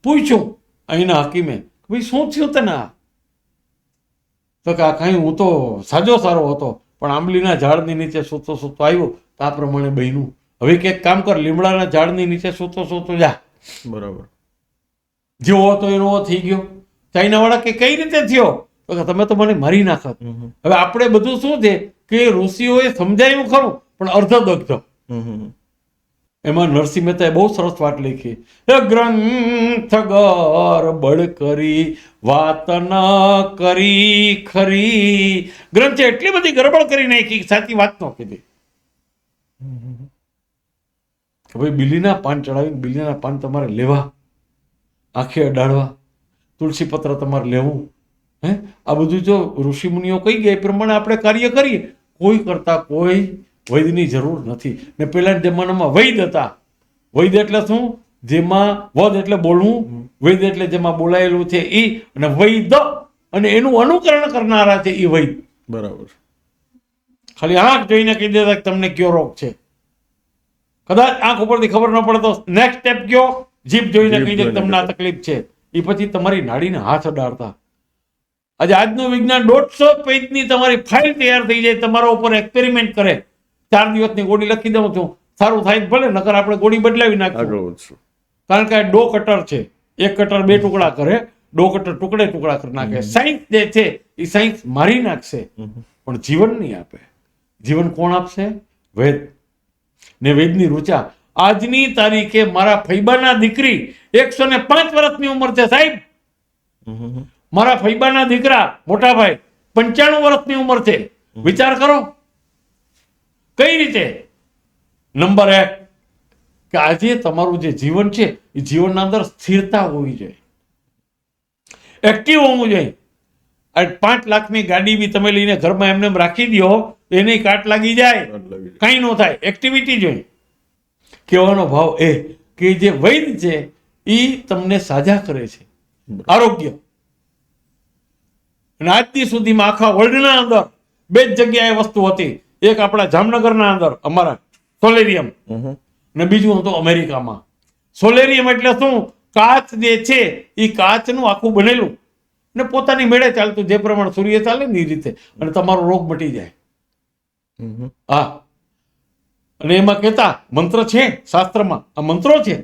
પૂછ્યું અહીંના હકીમે, ભાઈ શું થયું તને? તો કે કઈ હું તો સાજો સારો હતો, પણ આંબલીના ઝાડની નીચે સૂતો આવ્યો તો આ પ્રમાણે બન્યું. હવે કે કામ કર, લીમડાના ઝાડની નીચે સૂતો જા. બરાબર. જેવો હતો એનો થઈ ગયો. ચાઇના વાળા કે કઈ રીતે થયો? તો કે તમે તો મને મારી નાખત. હવે આપણે બધું શું છે કે ઋષિઓએ સમજાયું ખરું, પણ અર્ધદગ્ધ. એમાં નરસિંહ મહેતાએ બહુ સરસ વાત લખી, ગ્રંથ ગરબડ કરી વાત ન કરી ખરી. ગ્રંથે એટલી બધી ગરબડ કરી નાખી, સાચી વાત ન કીધી. કે ભાઈ બિલીના પાન ચડાવીને બિલીના પાન તમારે લેવા, આંખે અડાડવા, તુલસી પત્ર તમારે લેવું. આ બધું જો ઋષિ મુનિઓ કહી ગયા એ પ્રમાણે આપણે કાર્ય કરીએ, કોઈ કરતા કોઈ વૈદની જરૂર નથી. ને પહેલાના જમાનામાં વૈદ હતા. વૈદ એટલે શું? જેમાં વદ એટલે બોલવું, વૈદ એટલે જેમાં બોલાયેલું છે એ, અને વૈદ અને એનું અનુકરણ કરનારા છે એ વૈદ. બરાબર. ખાલી આંખ જોઈને કહી દેતા કે તમને કયો રોગ છે. કદાચ આંખ ઉપરથી ખબર ન પડે તો નેક્સ્ટ સ્ટેપ કયો? જીભ જોઈને કહી દે કે તમને આ તકલીફ છે. એ પછી તમારી નાડીને હાથ અડાડતા. આજે આજનું વિજ્ઞાન 150 પેજની તમારી ફાઇલ તૈયાર થઈ જાય, તમારા ઉપર એક્સપેરિમેન્ટ કરે. 4 દિવસની ગોળી લખી દઉં છું, સારું થાય ભલે, નકર આપણે ગોળી બદલાવી નાખીશું. કારણ કે આ ડો કટર છે, એક કટર 2 ટુકડા કરે, ડો કટર ટુકડા કરી નાખે. સાયન્સ જે છે એ સાયન્સ મારી નાખશે, પણ જીવન નહીં આપે. જીવન કોણ આપશે? વેદ. ને વેદની ઋચા. આજની તારીખે મારા ફૈબાના દીકરી 105 વર્ષની ઉંમર છે સાહેબ. મારા ફૈબાના દીકરા મોટા ભાઈ 95 વર્ષની ઉંમર છે. વિચાર કરો કઈ રીતે. નંબર 1 કે આજે તમારું જે જીવન છે એ જીવનના અંદર સ્થિરતા હોવી જોઈએ, એક્ટિવ હોવું જોઈએ. 5 લાખની ગાડી બી તમે લઈને ઘરમાં એમને એમ રાખી દો એને કાટ લાગી જાય, કઈ ન થાય. એક્ટિવિટી જોઈએ. કહેવાનો ભાવ એ કે જે વૈદ છે એ તમને સાજા કરે છે આરોગ્ય. અને આજથી સુધીમાં આખા વર્લ્ડના અંદર 2 જ જગ્યાએ વસ્તુ હતી. એક આપણા જામનગરના અંદર અમારા સોલેરિયમ, અને બીજું હતું અમેરિકામાં. સોલેરિયમ એટલે શું? કાચ જે છે એ કાચનું આખું બનેલું ને પોતાની મેળે ચાલતું, જે પ્રમાણે સૂર્ય ચાલે ને એ રીતે, અને તમારો રોગ મટી જાય. હા. અને એમાં કહેતા મંત્ર છે શાસ્ત્રમાં, આ મંત્રો છે.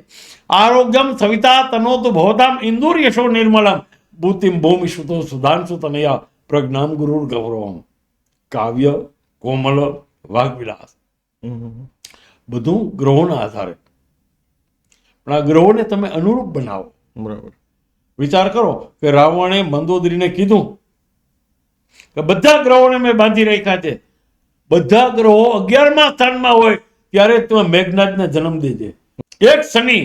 આરોગ્યમ સવિતા તનોત ભવતામ ઇન્દુર યશો નિર્મલમ ભૂતિમ ભૂમિ સુતો સુધાંશુ તનયા પ્રજ્ઞામ ગુરુર ગૌરવમ. કાવ્ય, કોમલ, વાગ્વિલાસ બધું ગ્રહોના આધારે. પણ આ ગ્રહોને તમે અનુરૂપ બનાવો. બરાબર. વિચાર કરો કે રાવણે મંદોદરીને કીધું કે બધા ગ્રહોને મેં બાંધી રાખ્યા છે, બધા ગ્રહો 11મા સ્થાનમાં હોય ત્યારે તમે મેઘનાદને જન્મ દેજે. એક શનિ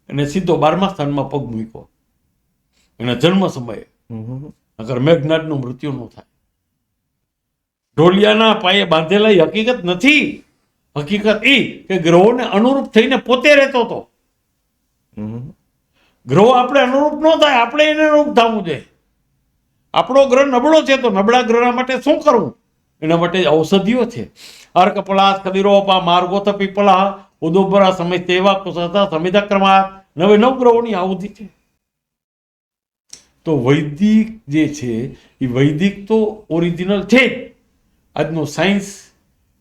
અને સીધો 12મા સ્થાનમાં પગ મૂક્યો એના જન્મ સમયે, અગર મેઘનાદનું મૃત્યુ ન થાય. ઢોલિયાના પાયે બાંધેલા એ હકીકત નથી. હકીકત એ કે ગ્રહોને અનુરૂપ થઈને પોતે રહેતો હતો. ગ્રહો આપણે અનુરૂપ ન થાય, આપણે એને અનુરૂપ થવું જોઈએ. આપણો ગ્રહ નબળો છે તો નબળા ગ્રહના માટે શું કરવું? એના માટે ઔષધિઓ છે. અર્કપલા ખદીરોપા માર્ગોથ પીપલા ઉદોબરા સમય તેવા કુસતા સમિતા ક્રમા 9 ગ્રહોની આહુતિ છે. તો વૈદિક જે છે એ વૈદિક તો ઓરિજિનલ છે જ. આજનો સાયન્સ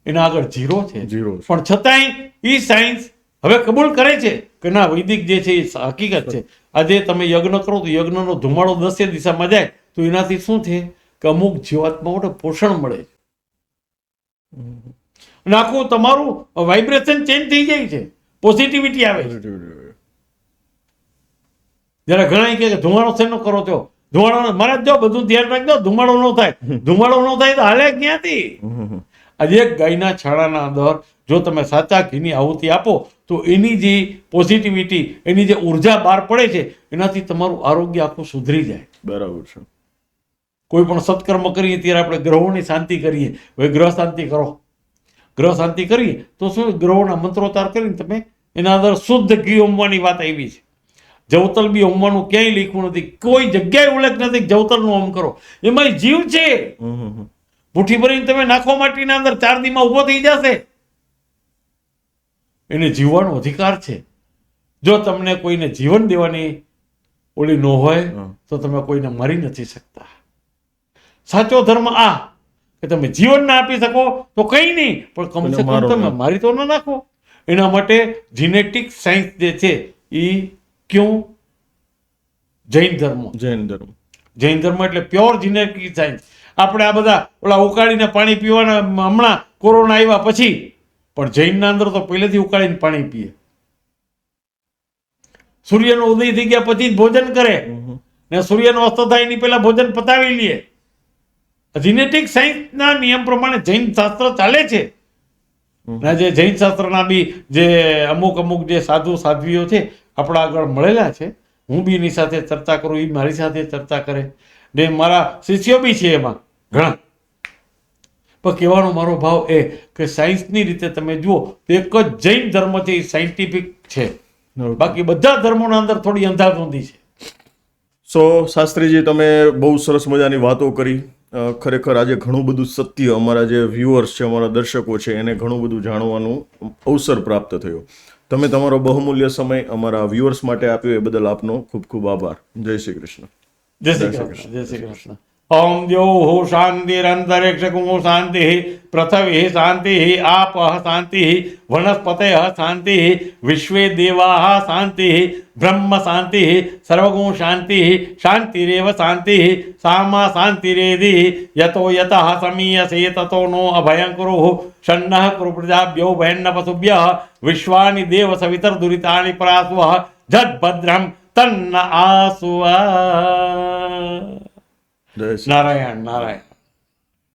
એના આગળ ઝીરો છે, પણ છતાંય એ સાયન્સ હવે કબૂલ કરે છે કે ના વૈદિક જે છે એ હકીકત છે. આજે તમે યજ્ઞ કરો તો યજ્ઞનો ધુમાડો 10 દિશામાં જાય તો એનાથી શું છે કે અમુક જીવાત્માઓને પોષણ મળે છે અને આખું તમારું વાઇબ્રેશન ચેન્જ થઈ જાય છે, પોઝિટિવિટી આવે છે. જયારે ઘણા કહે કે ધુમાડો શેનો કરો છો? ધુમાડો મારા જો બધું ધ્યાન રાખજો, ધુમાડો ન થાય. ધુમાડો ન થાય તો હાલે ક્યાંથી? આજે એક ગાયના છાણાના અંદર જો તમે સાચા ઘીની આહુતિ આપો તો એની જે પોઝિટિવિટી, એની જે ઉર્જા બહાર પડે છે એનાથી તમારું આરોગ્ય આખું સુધરી જાય. બરાબર છે. કોઈ પણ સત્કર્મ કરીએ ત્યારે આપણે ગ્રહોની શાંતિ કરીએ. હવે ગ્રહ શાંતિ કરો. ગ્રહ શાંતિ કરીએ તો શું? ગ્રહોના મંત્રોચ્ચાર કરીને તમે એના અંદર શુદ્ધ ઘી હોમવાની વાત આવી છે. જવતલ બી હોમવાનું ક્યાંય લખ્યું નથી, કોઈ જગ્યાએ ઉલ્લેખ નથી જવતલનું હોમ કરો. એમાં જીવ છે. મુઠ્ઠી ભરીને તમે નાખો માટીના અંદર 4 દીમાં ઉભો થઈ જશે. એને જીવવાનો અધિકાર છે. જો તમને કોઈને જીવન દેવાની ઓલી ન હોય તો તમે કોઈને મારી નથી શકતા. સાચો ધર્મ આ કે તમે જીવન ના આપી શકો તો કઈ નહીં, પણ કમસે કમ તમે મારી તો ન નાખો. એના માટે જીનેટિક સાયન્સ જે છે એ ક્યું? જૈન ધર્મ એટલે પ્યોર જીનેટિક સાયન્સ. આપણે આ બધા ઓલા ઉકાળીને પાણી પીવાના હમણાં કોરોના આવ્યા પછી, પણ જૈનના અંદર તો પહેલેથી ઉકાળીને પાણી પીએ. સૂર્યનો ઉદય થઈ ગયા પછી જ ભોજન કરે ને સૂર્યનો અસ્ત થાય એની પહેલા ભોજન પતાવી લે. જીનેટિક સાયન્સના નિયમ પ્રમાણે જૈન શાસ્ત્ર ચાલે છે. જે જૈન શાસ્ત્રના બી જે અમુક જે સાધુ સાધ્વીઓ છે આપણા આગળ મળેલા છે, હું બી એની સાથે ચર્ચા કરું, એ મારી સાથે ચર્ચા કરે ને મારા શિષ્યો બી છે એમાં ઘણા. પણ કહેવાનો મારો ભાવ એ કે સાયન્સની રીતે તમે જુઓ તો એક જ જૈન ધર્મ છે એ સાયન્ટિફિક છે. બાકી બધા ધર્મોના અંદર થોડી અંધાધૂંધી છે. સો શાસ્ત્રીજી, તમે બહુ સરસ મજાની વાતો કરી. ખરેખર આજે ઘણું બધું સત્ય અમારા જે વ્યુઅર્સ છે, અમારા દર્શકો છે, એને ઘણું બધું જાણવાનું અવસર પ્રાપ્ત થયો. તમે તમારો બહુમૂલ્ય સમય અમારા વ્યુઅર્સ માટે આપ્યો એ બદલ આપનો ખૂબ ખૂબ આભાર. જય શ્રી કૃષ્ણ. જય શ્રી કૃષ્ણ. જય શ્રી કૃષ્ણ. ओम द्योः शान्तिरन्तरिक्षकुं शान्तिः पृथिवी शान्तिः आपः शान्तिः वनस्पतयः शान्तिः विश्वे देवाः शान्तिः ब्रह्म शान्तिः सर्वगुण शान्तिः शान्तिरेव शान्तिः सामा शान्तिरेधि यतो यतः समीयसे ततो नो अभयं कुरुः शन्नः कुरु प्रजाभ्यो भयन्न पशुभ्यः विश्वानि देव सवितर्दुरितानि परासुवः जद्भद्रं तन्न आसुवा. જય શ્રી નારાયણ નારાયણ.